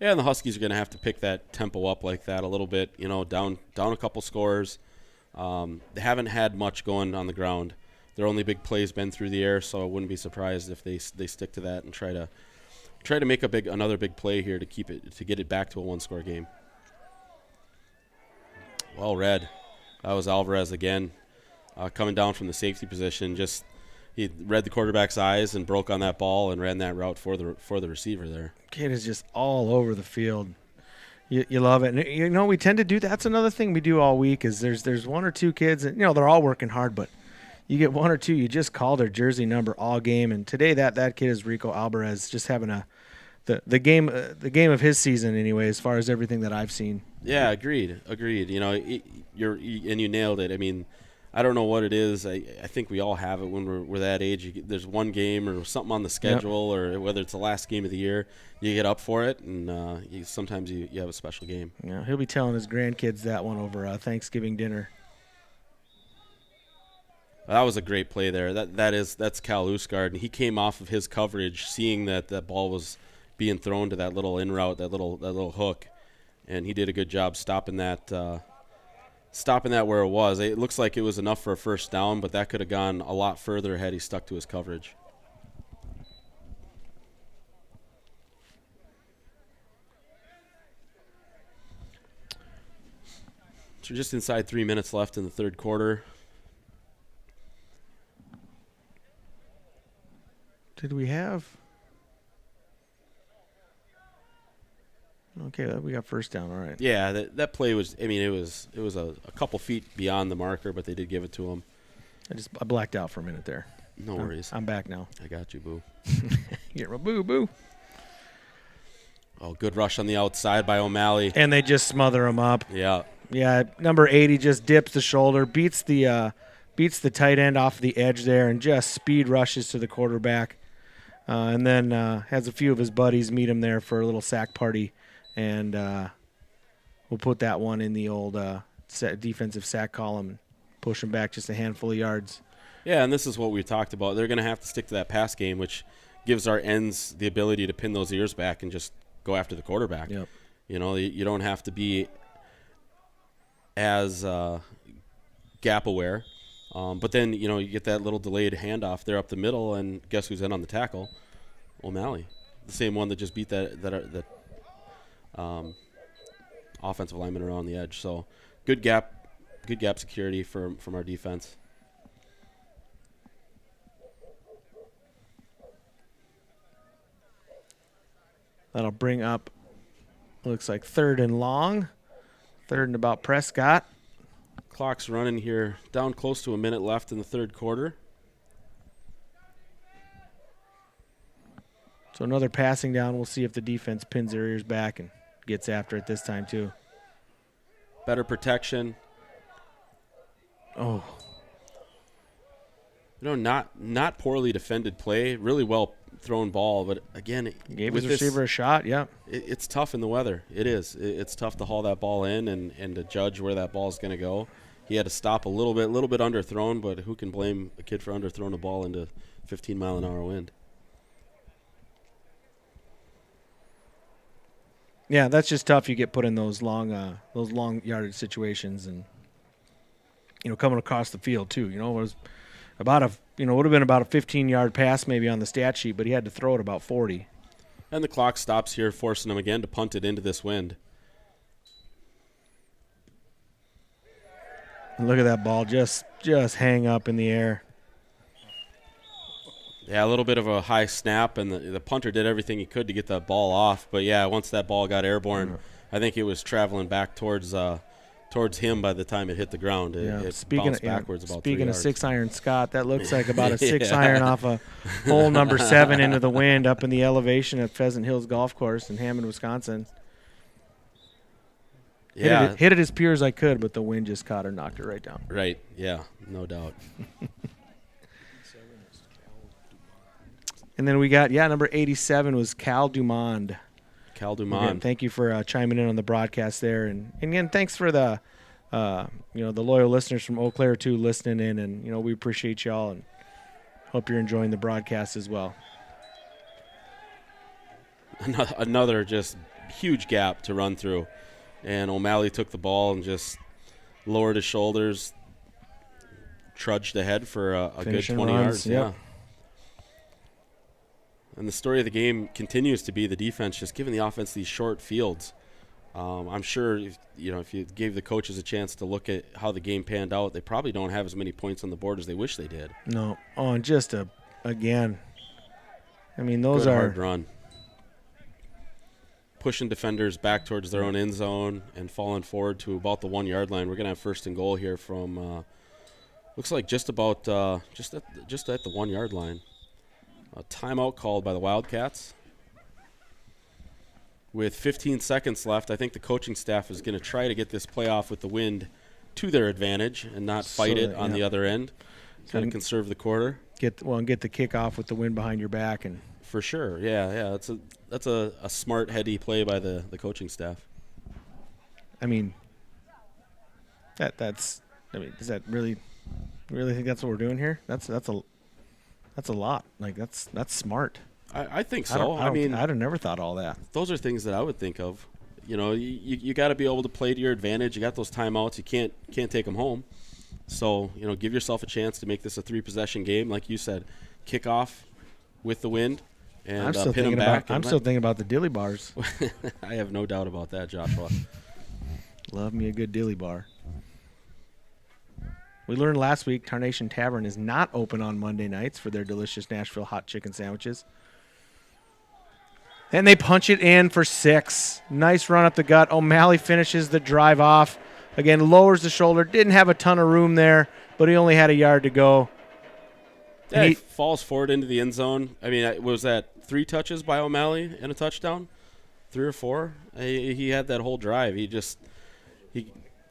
Yeah, and the Huskies are going to have to pick that tempo up like that a little bit, down a couple scores. They haven't had much going on the ground. Their only big play's been through the air, so I wouldn't be surprised if they stick to that and try to make another big play here to get it back to a one-score game. Well read. That was Alvarez again, coming down from the safety position. He read the quarterback's eyes and broke on that ball and ran that route for the receiver there. Kid is just all over the field. You love it. And, we tend to do – that's another thing we do all week is there's one or two kids, and, they're all working hard, but you get one or two, you just call their jersey number all game. And today that kid is Rico Alvarez, just having the game of his season anyway, as far as everything that I've seen. Yeah, agreed. You nailed it. I mean, I don't know what it is. I think we all have it when we're that age. There's one game or something on the schedule, or whether it's the last game of the year, you get up for it, and sometimes you have a special game. Yeah, he'll be telling his grandkids that one over Thanksgiving dinner. That was a great play there. That's Cal Usgard, and he came off of his coverage, seeing that ball was being thrown to that little in route, that little hook, and he did a good job stopping that where it was. It looks like it was enough for a first down, but that could have gone a lot further had he stuck to his coverage. So just inside 3 minutes left in the third quarter. Did we have? Okay, we got first down. All right. Yeah, that play was. I mean, it was a couple feet beyond the marker, but they did give it to him. I blacked out for a minute there. No worries. I'm back now. I got you, boo. Get my boo. Oh, good rush on the outside by O'Malley. And they just smother him up. Yeah. Yeah, number 80 just dips the shoulder, beats the tight end off the edge there, and just speed rushes to the quarterback. And then has a few of his buddies meet him there for a little sack party. And we'll put that one in the old defensive sack column and push him back just a handful of yards. Yeah, and this is what we talked about. They're going to have to stick to that pass game, which gives our ends the ability to pin those ears back and just go after the quarterback. Yep. You don't have to be as gap aware. But then, you get that little delayed handoff there up the middle, and guess who's in on the tackle? O'Malley. The same one that just beat that offensive lineman around the edge. So good gap security from our defense. That'll bring up, looks like third and long. Third and about Prescott. Clock's running here, down close to a minute left in the third quarter. So another passing down. We'll see if the defense pins their ears back and gets after it this time too. Better protection. Oh. Not poorly defended play. Really well thrown ball, but again, Gave his receiver a shot, yeah. It's tough in the weather. It is. It's tough to haul that ball in and to judge where that ball is going to go. He had to stop a little bit underthrown, but who can blame a kid for underthrowing a ball into 15-mile-an-hour wind? Yeah, that's just tough. You get put in those long yardage situations, and coming across the field too. It was about would have been about a 15-yard pass maybe on the stat sheet, but he had to throw it about 40. And the clock stops here, forcing him again to punt it into this wind. And look at that ball just hang up in the air. Yeah, a little bit of a high snap, and the punter did everything he could to get that ball off. But, yeah, once that ball got airborne, I think it was traveling back towards him by the time it hit the ground. It bounced backwards about 3 yards. Speaking of 6-iron Scott, that looks like about a 6-iron off a hole number 7 into the wind up in the elevation at Pheasant Hills Golf Course in Hammond, Wisconsin. Yeah. Hit it as pure as I could, but the wind just caught her, knocked it right down. Right, yeah, no doubt. And then we got, number 87 was Cal Dumond. Cal Dumond. Again, thank you for chiming in on the broadcast there. And again, thanks for the loyal listeners from Eau Claire, too, listening in. And, we appreciate y'all and hope you're enjoying the broadcast as well. Another just huge gap to run through. And O'Malley took the ball and just lowered his shoulders, trudged ahead for a good 20 yards. Yep. Yeah. And the story of the game continues to be the defense just giving the offense these short fields. I'm sure if you gave the coaches a chance to look at how the game panned out, they probably don't have as many points on the board as they wish they did. No. Oh, and just again, I mean, those Good are hard run. Pushing defenders back towards their own end zone and falling forward to about the 1 yard line. We're gonna have first and goal here from looks like just about just at the 1 yard line. A timeout called by the Wildcats. With 15 seconds left, I think the coaching staff is going to try to get this playoff with the wind to their advantage and not fight it on the other end. Kind of conserve the quarter. Get the kickoff with the wind behind your back. And for sure, yeah. That's a smart, heady play by the coaching staff. I mean, is that really think that's what we're doing here? That's a lot. Like that's smart. I think so. I'd have never thought all that. Those are things that I would think of. You got to be able to play to your advantage. You got those timeouts. You can't take them home. So give yourself a chance to make this a 3-possession game, like you said. Kick off with the wind and pin them back. I'm still thinking about the dilly bars. I have no doubt about that, Joshua. Love me a good dilly bar. We learned last week Tarnation Tavern is not open on Monday nights for their delicious Nashville hot chicken sandwiches. And they punch it in for 6. Nice run up the gut. O'Malley finishes the drive off. Again, lowers the shoulder. Didn't have a ton of room there, but he only had a yard to go. Yeah, he falls forward into the end zone. I mean, was that 3 touches by O'Malley and a touchdown? 3 or 4? He had that whole drive.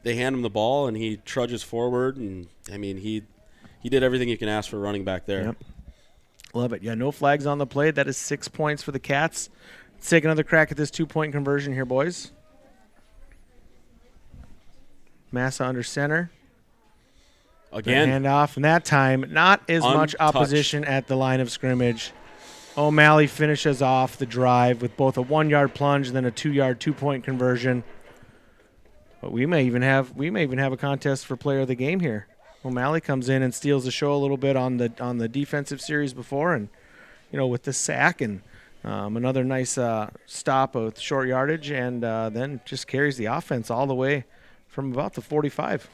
They hand him the ball, and he trudges forward. And, I mean, he did everything you can ask for running back there. Yep. Love it. Yeah, no flags on the play. That is 6 points for the Cats. Let's take another crack at this 2-point conversion here, boys. Massa under center. Again. Handoff, and that time, not as much opposition at the line of scrimmage. O'Malley finishes off the drive with both a 1-yard plunge and then a 2-yard 2-point conversion. But we may even have a contest for player of the game here. O'Malley comes in and steals the show a little bit on the defensive series before, and with the sack and another nice stop with short yardage, and then just carries the offense all the way from about the 45.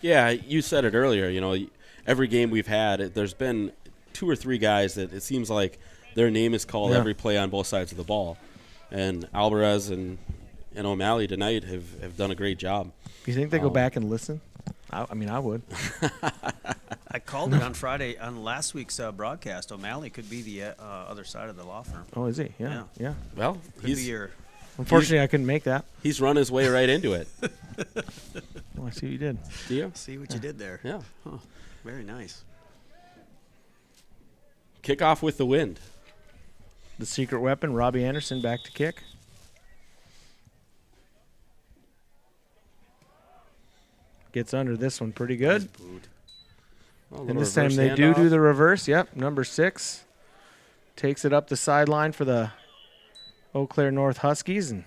Yeah, you said it earlier. Every game we've had, there's been 2 or 3 guys that it seems like their name is called every play on both sides of the ball, and Alvarez and O'Malley tonight have done a great job. You think they go back and listen? I mean, I would. I called it on Friday on last week's broadcast. O'Malley could be the other side of the law firm. Oh, is he? Yeah. Well, unfortunately, I couldn't make that. He's run his way right into it. Well, I see what you did. Do you? See what you did there. Yeah. Huh. Very nice. Kickoff with the wind. The secret weapon, Robbie Anderson, back to kick. Gets under this one pretty good. And this time they do the reverse. Yep, number 6 takes it up the sideline for the Eau Claire North Huskies and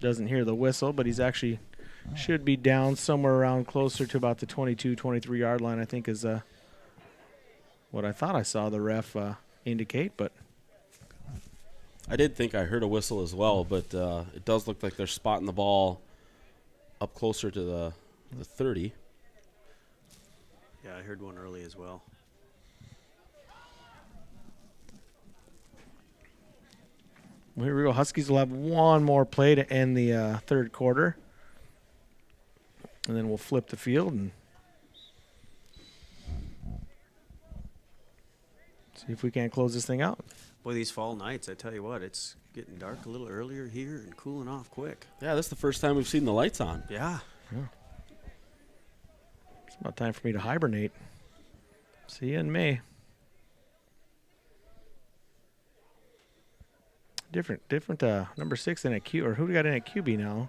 doesn't hear the whistle, but he's actually should be down somewhere around closer to about the 22, 23-yard line, I think is what I thought I saw the ref indicate, but I did think I heard a whistle as well, but it does look like they're spotting the ball up closer to the 30. Yeah, I heard one early as well. Well, here we go. Huskies will have one more play to end the third quarter. And then we'll flip the field and see if we can't close this thing out. Boy, these fall nights, I tell you what, it's getting dark a little earlier here and cooling off quick. Yeah, that's the first time we've seen the lights on. Yeah. It's about time for me to hibernate. See you in May. Different. Number 6 in at Q, or who we got in at QB now?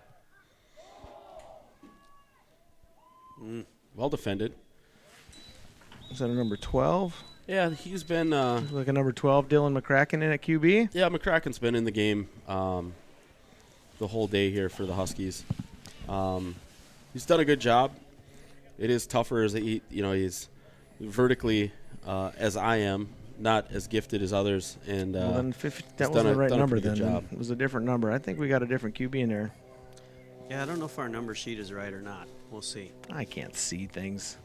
Well defended. Is that a number 12? Yeah, he's been. Like a number 12, Dylan McCracken in at QB. Yeah, McCracken's been in the game the whole day here for the Huskies. He's done a good job. It is tougher as he's vertically as I am, not as gifted as others. And Well, then that wasn't the right number then. Job. It was a different number. I think we got a different QB in there. Yeah, I don't know if our number sheet is right or not. We'll see. I can't see things.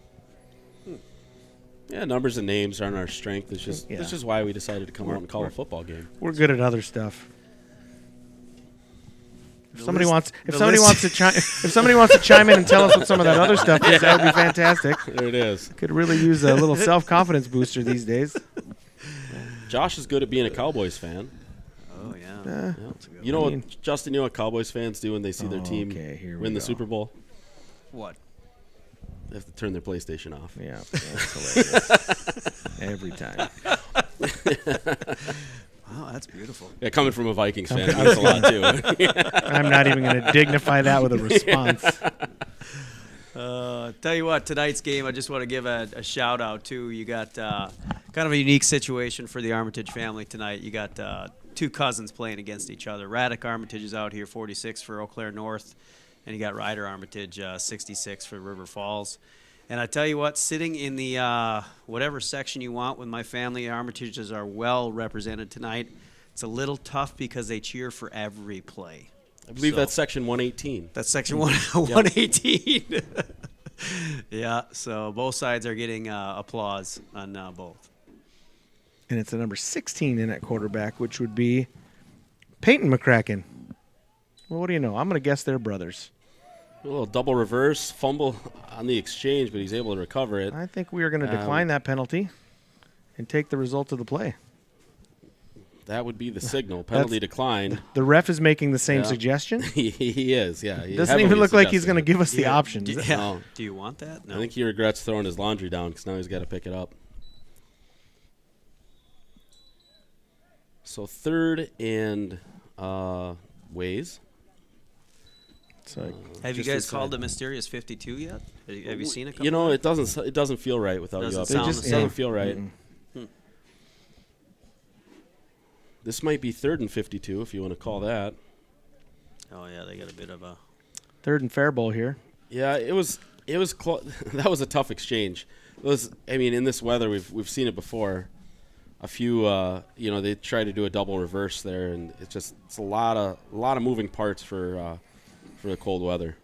Yeah, numbers and names aren't our strength. It's just Yeah. this is why we decided to come out and call a football game. We're good at other stuff. If The somebody list- wants to chime in and tell us what some of that other stuff is, that would be fantastic. There it is. Could really use a little self-confidence booster these days. Josh is good at being a Cowboys fan. Oh, yeah. Yeah. That's a good You know I mean- what, Justin? You know what Cowboys fans do when they see their team Okay, here we win the go. Super Bowl? What? They have to turn their PlayStation off. Yeah, that's hilarious. Every time. Wow, that's beautiful. Yeah, coming from a Vikings fan, it means a lot too. I'm not even going to dignify that with a response. Tell you what, tonight's game, I just want to give a shout out to. You got kind of a unique situation for the Armitage family tonight. You got two cousins playing against each other. Raddick Armitage is out here, 46 for Eau Claire North, and you got Ryder Armitage, 66 for River Falls. And I tell you what, sitting in the whatever section you want with my family, Armitages are well represented tonight. It's a little tough because they cheer for every play. I believe that's section 118. That's section 118. Yeah, so both sides are getting applause on both. And it's a number 16 in at quarterback, which would be Peyton McCracken. Well, what do you know? I'm going to guess they're brothers. A little double reverse fumble on the exchange, but he's able to recover it. I think we are going to decline that penalty and take the result of the play. That would be the signal. Penalty declined. The ref is making the same Yeah. suggestion. He is, yeah. He Doesn't heavily even look like he's suggesting going to it. give us the options. No. Do you want that? No. I think he regrets throwing his laundry down because now he's got to pick it up. So third and ways. So Have you just guys inside. called the mysterious 52 yet? Have you seen a couple? You know, it doesn't feel right without you Doesn't up. sound It the just same. doesn't feel right. Mm-mm. This might be third and 52 if you want to call that. Oh, yeah, they got a bit of a... third and fair bowl here. Yeah, it was that was a tough exchange. It was, I mean, in this weather, we've seen it before. A few, they try to do a double reverse there, and it's a lot of moving parts for the cold weather.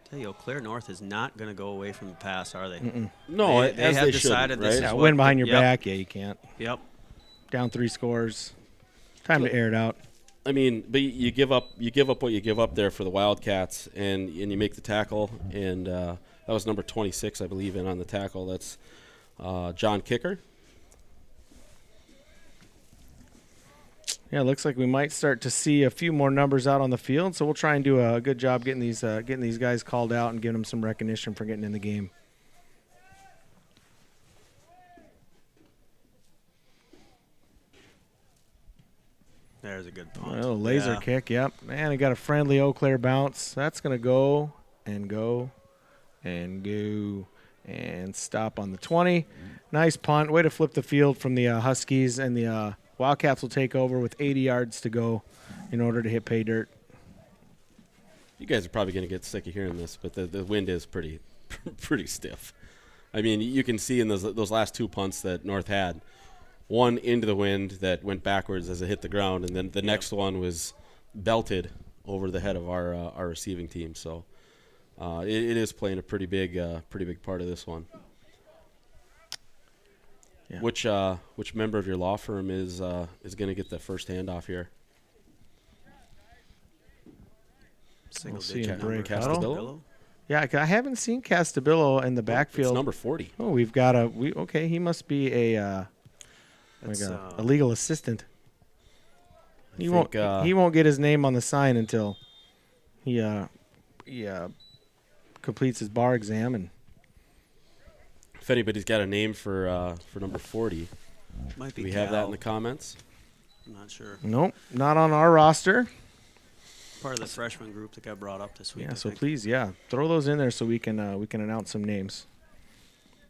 Tell you, Eau Claire North is not going to go away from the pass, are they? No, They as have they decided shouldn't, this right? is Yeah, what- win behind your Yep. back. Yeah, you can't. Yep. Down 3 scores. Time to air it out. I mean, but you give up what you give up there for the Wildcats, and you make the tackle, and that was number 26, I believe, in on the tackle. That's John Kicker. Yeah, it looks like we might start to see a few more numbers out on the field, so we'll try and do a good job getting these guys called out and giving them some recognition for getting in the game. There's a good punt. Well, laser Yeah. kick, yep. Man, I got a friendly Eau Claire bounce. That's going to go and go and go and stop on the 20. Nice punt. Way to flip the field from the Huskies, and the Wildcats will take over with 80 yards to go in order to hit pay dirt. You guys are probably going to get sick of hearing this, but the wind is pretty stiff. I mean, you can see in those last 2 punts that North had, one into the wind that went backwards as it hit the ground, and then the next one was belted over the head of our receiving team. So it is playing a pretty big part of this one. Yeah. Which member of your law firm is going to get the first handoff here? Single We'll see digit in number. break Castillo? Castillo? Yeah, I haven't seen Castabillo in the backfield. It's number 40. Oh, we've got okay, he must be a That's, a legal assistant. He think, won't get his name on the sign until he completes his bar exam and If anybody's got a name for number 40, Might be do we have that Cal. in the comments? I'm not sure. Nope, not on our roster. Part of the freshman group that got brought up this week. Yeah, I so think. please, throw those in there so we can announce some names.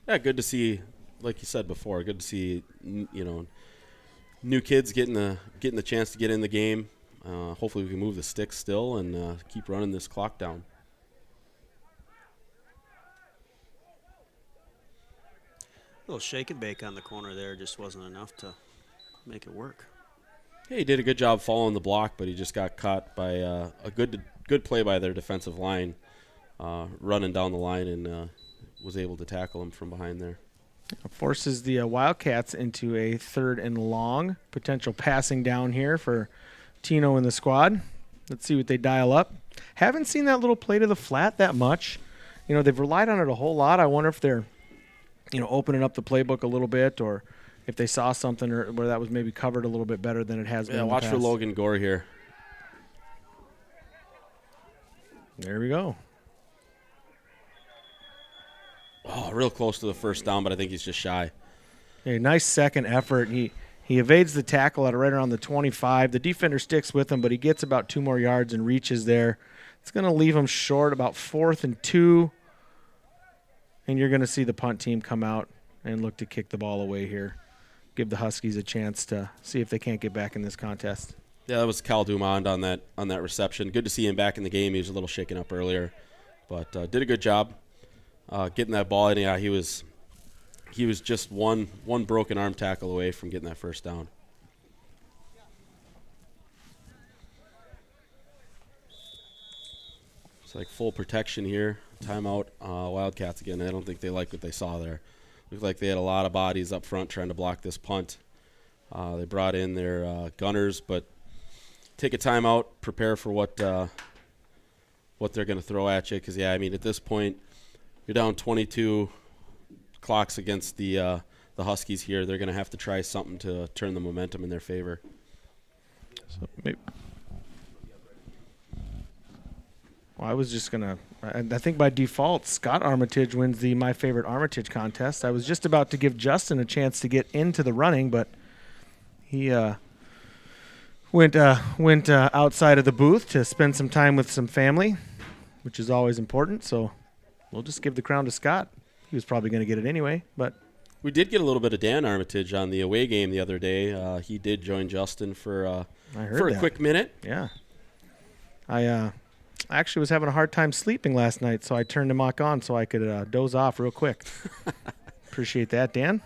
Yeah, good to see. Like you said before, good to see new kids getting the chance to get in the game. Hopefully, we can move the sticks still and keep running this clock down. A little shake and bake on the corner there just wasn't enough to make it work. Yeah, he did a good job following the block, but he just got caught by a good play by their defensive line, running down the line and was able to tackle him from behind there. Forces the Wildcats into a 3rd and long. Potential passing down here for Tino and the squad. Let's see what they dial up. Haven't seen that little play to the flat that much. They've relied on it a whole lot. I wonder if they're, opening up the playbook a little bit, or if they saw something or where that was maybe covered a little bit better than it has been. Yeah, in the watch for past. Logan Gore here. There we go. Oh, real close to the first down, but I think he's just shy. A nice second effort. He evades the tackle at right around the 25. The defender sticks with him, but he gets about 2 more yards and reaches there. It's going to leave him short about 4th and 2. And you're going to see the punt team come out and look to kick the ball away here. Give the Huskies a chance to see if they can't get back in this contest. Yeah, that was Cal Dumond on that reception. Good to see him back in the game. He was a little shaken up earlier, but did a good job getting that ball in. Yeah, he was just one broken arm tackle away from getting that first down. It's like full protection here. Timeout, Wildcats again. I don't think they liked what they saw there. Looked like they had a lot of bodies up front trying to block this punt. They brought in their gunners, but take a timeout, prepare for what they're going to throw at you. Because, at this point, you're down 22 clocks against the Huskies here. They're going to have to try something to turn the momentum in their favor. So maybe. Well, I was just going to – I think by default, Scott Armitage wins the My Favorite Armitage contest. I was just about to give Justin a chance to get into the running, but he went outside of the booth to spend some time with some family, which is always important. So we'll just give the crown to Scott. He was probably going to get it anyway, but – we did get a little bit of Dan Armitage on the away game the other day. He did join Justin for a quick minute. Yeah. I actually was having a hard time sleeping last night, so I turned the mic on so I could doze off real quick. Appreciate that, Dan.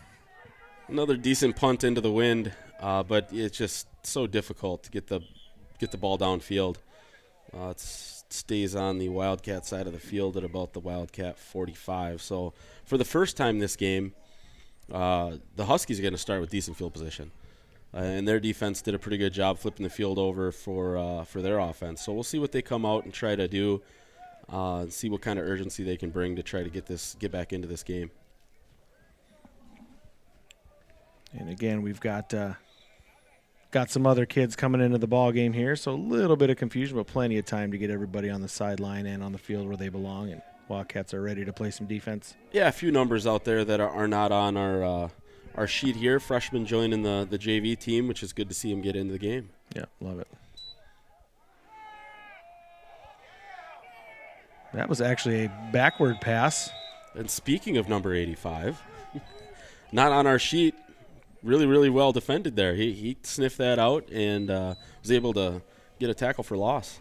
Another decent punt into the wind, but it's just so difficult to get the ball downfield. It stays on the Wildcat side of the field at about the Wildcat 45. So for the first time this game, the Huskies are going to start with decent field position. And their defense did a pretty good job flipping the field over for their offense. So we'll see what they come out and try to do, see what kind of urgency they can bring to try to get back into this game. And again, we've got some other kids coming into the ball game here, so a little bit of confusion, but plenty of time to get everybody on the sideline and on the field where they belong. And Wildcats are ready to play some defense. Yeah, a few numbers out there that are not on our sheet here. Freshman joining the JV team, which is good to see him get into the game. Yeah, love it. That was actually a backward pass. And speaking of number 85, not on our sheet, really, really well defended there. He sniffed that out and was able to get a tackle for loss.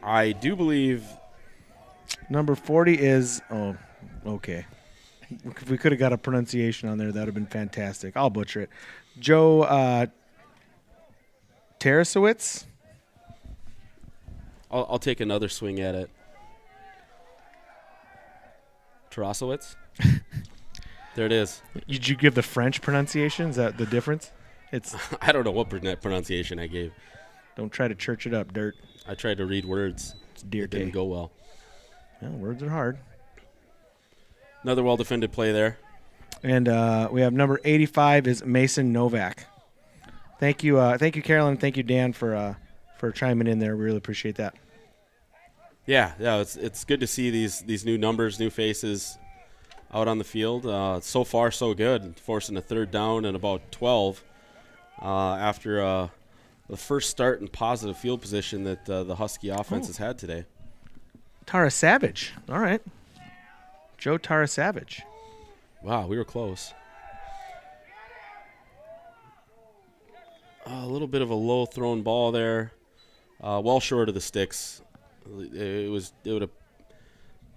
I do believe number 40 is – oh, okay. If we could have got a pronunciation on there, that would have been fantastic. I'll butcher it. Joe Tarasowitz? I'll take another swing at it. Tarasowitz? There it is. Did you give the French pronunciation? Is that the difference? It's I don't know what pronunciation I gave. Don't try to church it up, Dirt. I tried to read words. It's Deer It didn't go well. Well, words are hard. Another well-defended play there. And we have number 85 is Mason Novak. Thank you, Carolyn. Thank you, Dan, for chiming in there. We really appreciate that. Yeah, it's good to see these new numbers, new faces out on the field. So far, so good. Forcing a third down and about 12 after the first start in positive field position that the Husky offense has had today. Tara Savage. All right. Joe Tara Savage. Wow, we were close. A little bit of a low thrown ball there, well short of the sticks. It would have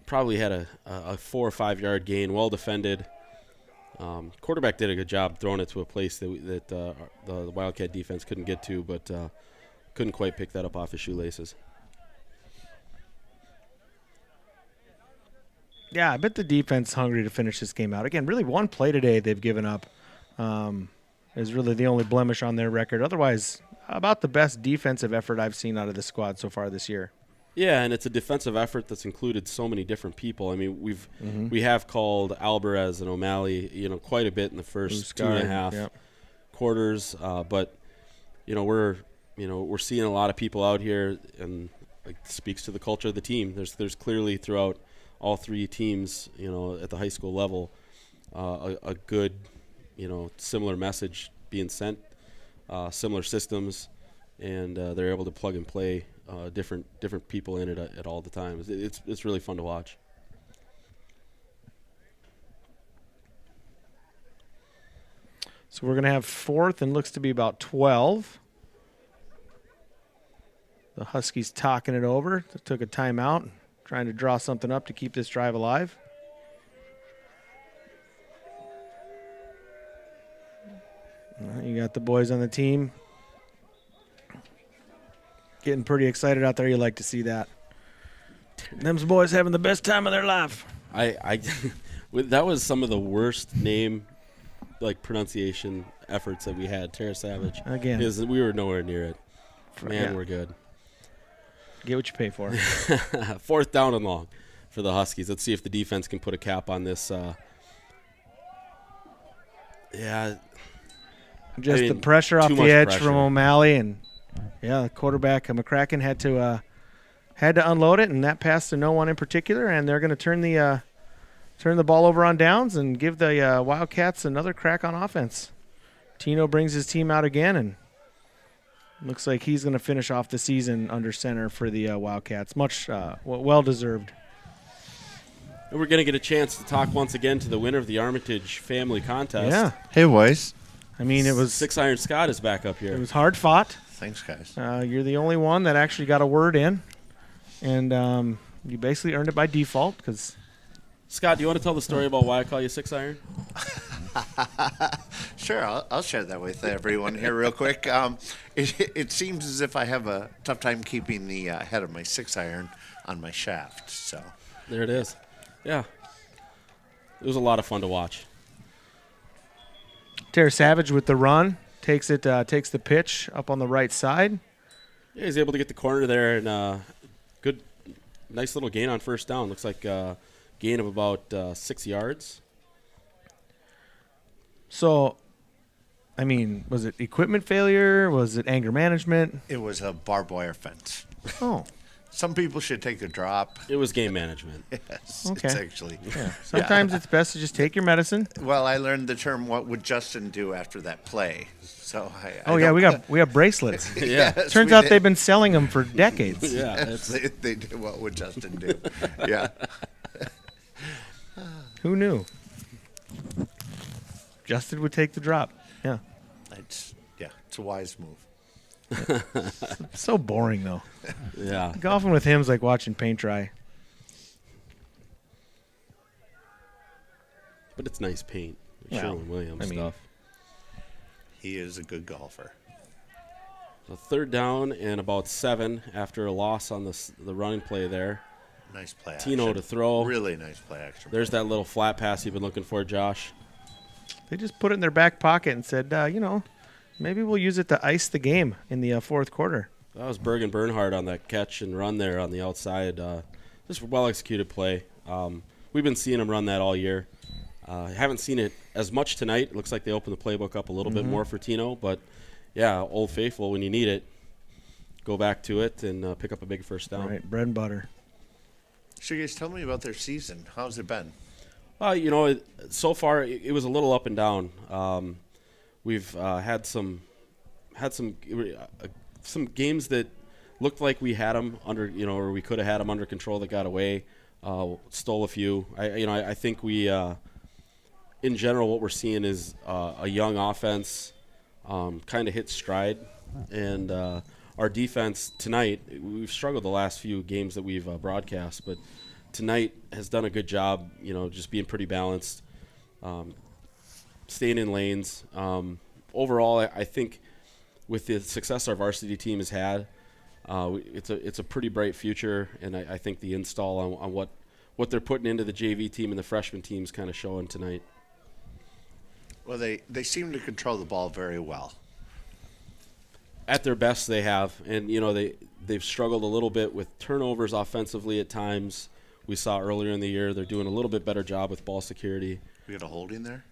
probably had a 4 or 5 yard gain, well defended. Quarterback did a good job throwing it to a place that the Wildcat defense couldn't get to, but couldn't quite pick that up off his shoelaces. Yeah, I bet the defense is hungry to finish this game out. Again, really one play today they've given up is really the only blemish on their record. Otherwise, about the best defensive effort I've seen out of the squad so far this year. Yeah, and it's a defensive effort that's included so many different people. I mean, we have called Alvarez and O'Malley, quite a bit in the first 2.5 quarters. But we're seeing a lot of people out here, and it speaks to the culture of the team. There's clearly throughout all three teams, at the high school level, a good, similar message being sent, similar systems, and they're able to plug and play different people in it at all the times. It's really fun to watch. So we're going to have 4th and looks to be about 12. The Huskies talking it over. They took a timeout, trying to draw something up to keep this drive alive. You got the boys on the team getting pretty excited out there. You like to see that. Them's boys having the best time of their life. I that was some of the worst name pronunciation efforts that we had. Tara Savage. Again. We were nowhere near it. We're good. Get what you pay for. 4th down and long for the Huskies. Let's see if the defense can put a cap on this. The pressure off the edge from O'Malley, and the quarterback McCracken had to unload it, and that pass to no one in particular, and they're going to turn the ball over on downs and give the Wildcats another crack on offense. Tino brings his team out again, and looks like he's going to finish off the season under center for the Wildcats. Much well-deserved. And we're going to get a chance to talk once again to the winner of the Armitage Family Contest. Yeah. Hey, boys. I mean, it was 6 Iron Scott is back up here. It was hard fought. Thanks, guys. You're the only one that actually got a word in, and you basically earned it by default. Because Scott, do you want to tell the story about why I call you 6 Iron? Sure, I'll share that with everyone here real quick. It seems as if I have a tough time keeping the head of my 6 iron on my shaft. So there it is. Yeah, it was a lot of fun to watch. Tara Savage with the run takes the pitch up on the right side. Yeah, he's able to get the corner there, and nice little gain on first down. Looks like a gain of about 6 yards. So, I mean, was it equipment failure? Was it anger management? it was a barbed wire fence. Oh, Some people should take a drop. It was game management. Yes, Okay. it's actually. yeah. Sometimes it's best to just take your medicine. Well, I learned the term "What would Justin do?" after that play. So We have bracelets. Yeah. Yes, Turns we out did. they've been selling them for decades. Yeah, Yes, they did. What would Justin do? Yeah. Who knew? Justin would take the drop. Yeah. It's a wise move. So boring though. yeah. Golfing with him is like watching paint dry. But it's nice paint. Well, Sherwin-Williams I mean- stuff. He is a good golfer. So 3rd down and about 7 after a loss on the running play there. Nice play. Tino action. to throw. Really nice play action. There's that little flat pass you've been looking for, Josh. They just put it in their back pocket and said, maybe we'll use it to ice the game in the 4th quarter. That was Bergen Bernhardt on that catch and run there on the outside. Just well executed play. We've been seeing him run that all year. Haven't seen it as much tonight. It looks like they opened the playbook up a little bit more for Tino. But, yeah, Old Faithful, when you need it, go back to it and pick up a big first down. Right, bread and butter. So you guys tell me about their season. How's it been? So far it was a little up and down. We've had some games that looked like we had them under, or we could have had them under control that got away. Stole a few. I think we, in general, what we're seeing is a young offense kind of hit stride, and our defense tonight. We've struggled the last few games that we've broadcast, but tonight has done a good job. Just being pretty balanced, staying in lanes. Overall, I think with the success our varsity team has had, it's a pretty bright future, and I think the install on what they're putting into the JV team and the freshman team's kind of showing tonight. Well, they seem to control the ball very well. At their best, they have, and they've struggled a little bit with turnovers offensively at times. We saw earlier in the year they're doing a little bit better job with ball security. We got a holding there.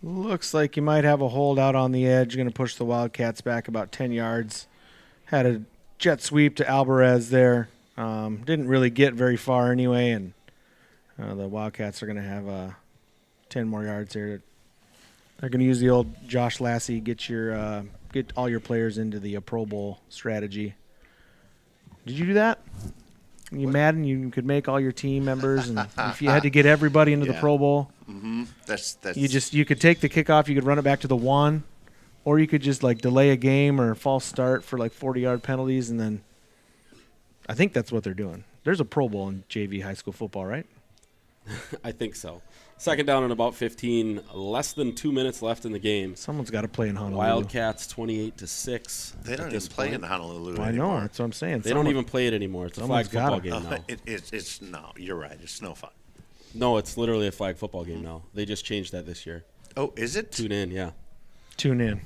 Looks like you might have a hold out on the edge. Going to push the Wildcats back about 10 yards. Had a jet sweep to Alvarez there. Didn't really get very far anyway, and the Wildcats are going to have 10 more yards here. They're going to use the old Josh Lassie, get all your players into the Pro Bowl strategy. Did you do that? You Madden, you could make all your team members, and if you had to get everybody into the Pro Bowl, that's you could take the kickoff, you could run it back to the 1, or you could just delay a game or false start for 40-yard penalties, and then I think that's what they're doing. There's a Pro Bowl in JV high school football, right? I think so. Second down and about 15. Less than 2 minutes left in the game. Someone's got to play in Honolulu. Wildcats 28-6. They don't even play in Honolulu I anymore. know. That's what I'm saying. They don't even play it anymore. It's a flag football game now. It's no. You're right. It's no fun. No, it's literally a flag football game now. They just changed that this year. Oh, is it? Tune in, yeah. Tune in.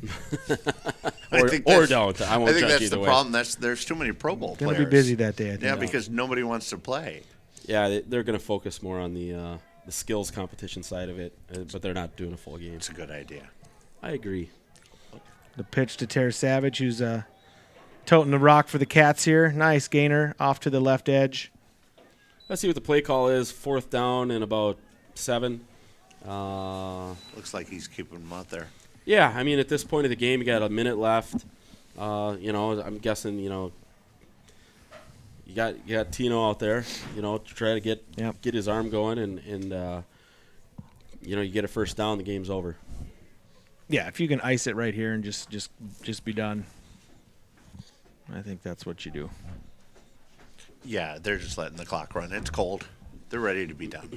or don't. I won't I think judge that's either the way. problem. There's too many Pro Bowl players. Going to be busy that day, I think. Yeah, because nobody wants to play. Yeah, they're going to focus more on the skills competition side of it, but they're not doing a full game. It's a good idea. I agree. The pitch to Tara Savage, who's toting the rock for the Cats here. Nice gainer off to the left edge. Let's see what the play call is. 4th down and about 7. Looks like he's keeping them out there. Yeah, I mean, at this point of the game, you got a minute left. I'm guessing, you got Tino out there, to try to get his arm going, and you get a first down, the game's over. Yeah, if you can ice it right here and just be done, I think that's what you do. Yeah, they're just letting the clock run. It's cold. They're ready to be done.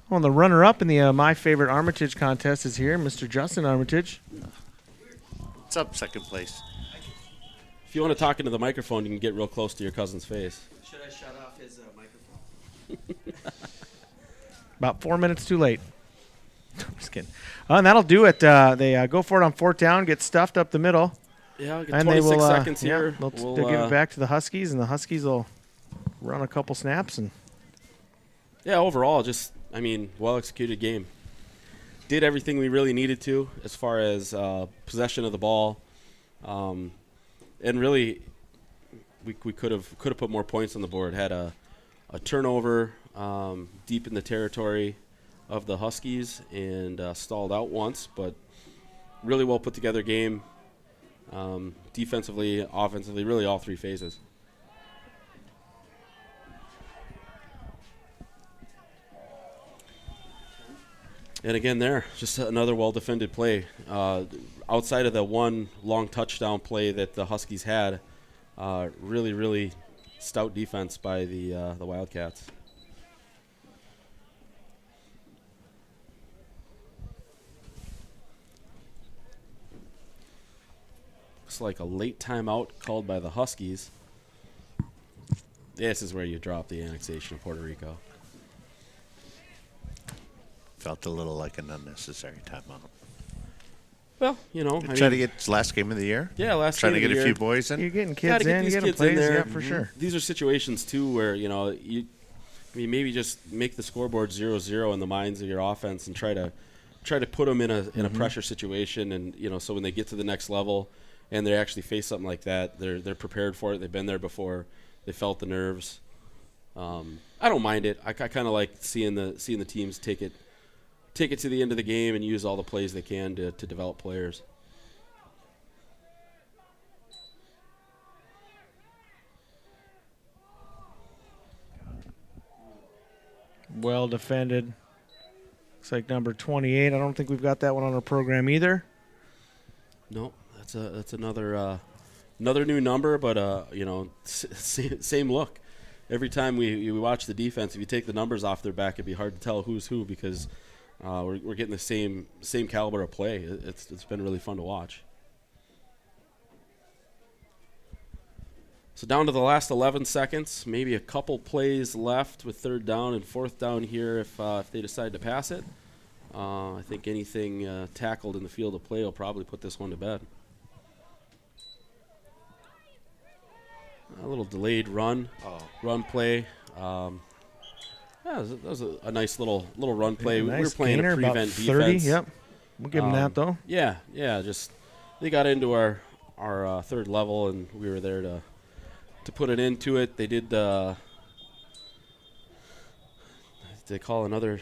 Well, the runner-up in the My Favorite Armitage contest is here, Mr. Justin Armitage. What's up, second place? If you want to talk into the microphone, you can get real close to your cousin's face. Should I shut off his microphone? About 4 minutes too late. I'm just kidding. And that'll do it. They go for it on 4th down, get stuffed up the middle. Yeah, we'll get And 26 they will, seconds here. They'll give it back to the Huskies, and the Huskies will run a couple snaps. And yeah, overall, well-executed game. Did everything we really needed to as far as possession of the ball. And really, we could have put more points on the board. Had a turnover deep in the territory of the Huskies and stalled out once, but really well put together game. Defensively, offensively, really all 3 phases. And again there, just another well-defended play. Outside of the one long touchdown play that the Huskies had, really, really stout defense by the Wildcats. Looks like a late timeout called by the Huskies. This is where you drop the annexation of Puerto Rico. Felt a little like an unnecessary timeout. Well, Try to get its last game of the year. Yeah, last Trying to game of get the a year. few boys in. you're getting Gotta kids get in, these you getting kids in plays, there. yeah, for sure. These are situations too where you maybe just make the scoreboard 0-0 in the minds of your offense and try to put them in a pressure situation, and so when they get to the next level and they actually face something like that, they're prepared for it. They've been there before. They felt the nerves. I don't mind it. I kind of like seeing the teams take it to the end of the game and use all the plays they can to develop players. Well defended. Looks like number 28. I don't think we've got that one on our program either. No, that's another new number, but same look. Every time we watch the defense, if you take the numbers off their back, it'd be hard to tell who's who because we're getting the same caliber of play. It's been really fun to watch. So down to the last 11 seconds, maybe a couple plays left with third down and fourth down here if they decide to pass it. I think anything tackled in the field of play will probably put this one to bed. A little delayed run play. Yeah, that was a nice little run play. Yeah, We nice were playing gainer, a about prevent 30, defense. Yep, we'll give them that though. Yeah, just they got into our third level, and we were there to put it into it. They did. They call another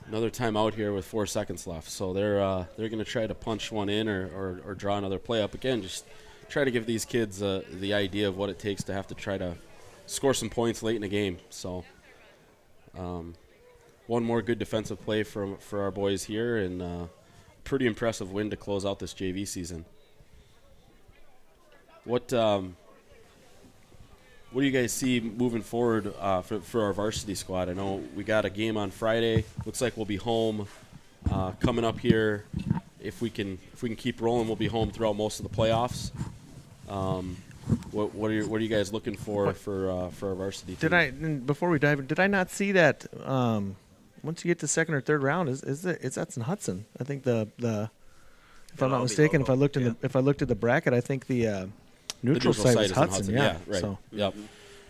timeout here with 4 seconds left, so they're going to try to punch one in or draw another play up again. Just try to give these kids the idea of what it takes to have to try to score some points late in the game. So one more good defensive play for our boys here, and pretty impressive win to close out this JV season. What do you guys see moving forward for our varsity squad? I know we got a game on Friday. Looks like we'll be home coming up here. If we can keep rolling, we'll be home throughout most of the playoffs. What are you guys looking for our varsity team? Before we dive in, did I not see that once you get to second or third round, is that's in Hudson? I think if I'm not mistaken, if I looked at the bracket, I think the neutral site was Hudson. Yeah, right. So. Yep.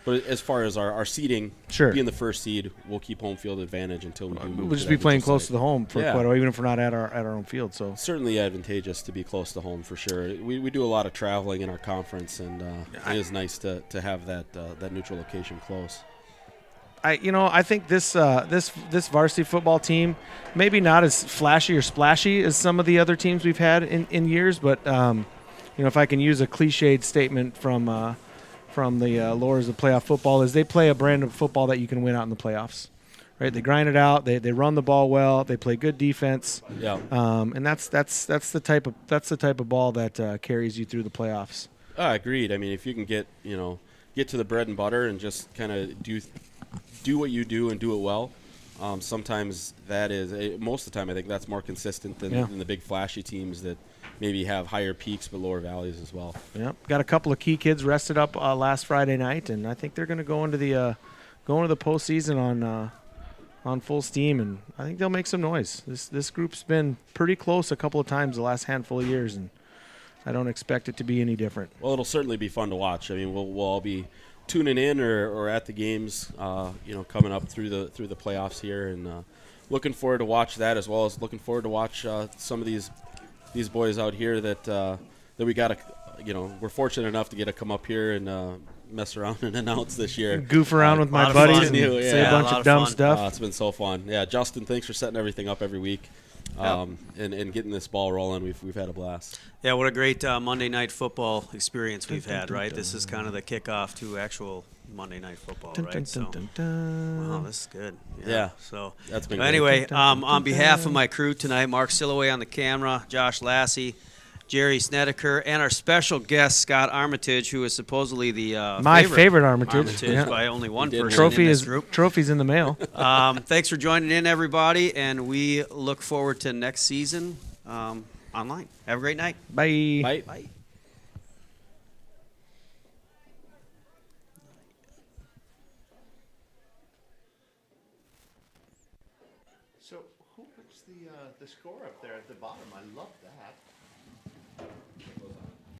But as far as our seeding, sure, being the first seed, we'll keep home field advantage until we do move. We'll just be playing close to the home for quite a while, even if we're not at our own field. So certainly advantageous to be close to home for sure. We do a lot of traveling in our conference, and it is nice to have that neutral location close. I think this varsity football team, maybe not as flashy or splashy as some of the other teams we've had in years, but if I can use a cliched statement from the lores of playoff football, is they play a brand of football that you can win out in the playoffs, right? They grind it out, they run the ball well, they play good defense, and that's the type of ball that carries you through the playoffs. Agreed. I mean, if you can get to the bread and butter and just kind of do what you do and do it well. Sometimes that is most of the time. I think that's more consistent than the big flashy teams that maybe have higher peaks but lower valleys as well. Yeah, got a couple of key kids rested up last Friday night, and I think they're going to go into the postseason on full steam, and I think they'll make some noise. This group's been pretty close a couple of times the last handful of years, and I don't expect it to be any different. Well, it'll certainly be fun to watch. I mean, we'll all be tuning in or at the games, coming up through the playoffs here, and looking forward to watch that, as well as looking forward to watch some of these boys out here that we got we're fortunate enough to get to come up here and mess around and announce this year. Goof around with my buddies and say a bunch of dumb stuff. It's been so fun. Yeah, Justin, thanks for setting everything up every week. And getting this ball rolling. We've had a blast. Yeah, what a great Monday Night Football experience we've had, right? This is kind of the kickoff to actual Monday Night Football, right? So, wow, this is good. Yeah. So that's been anyway, on behalf of my crew tonight, Mark Silloway on the camera, Josh Lassie, Jerry Snedeker, and our special guest, Scott Armitage, who is supposedly the my favorite Armitage by only one person in this group. Trophy's in the mail. Thanks for joining in, everybody, and we look forward to next season online. Have a great night. Bye. Bye. Bye. So who puts the score up there at the bottom? I love that.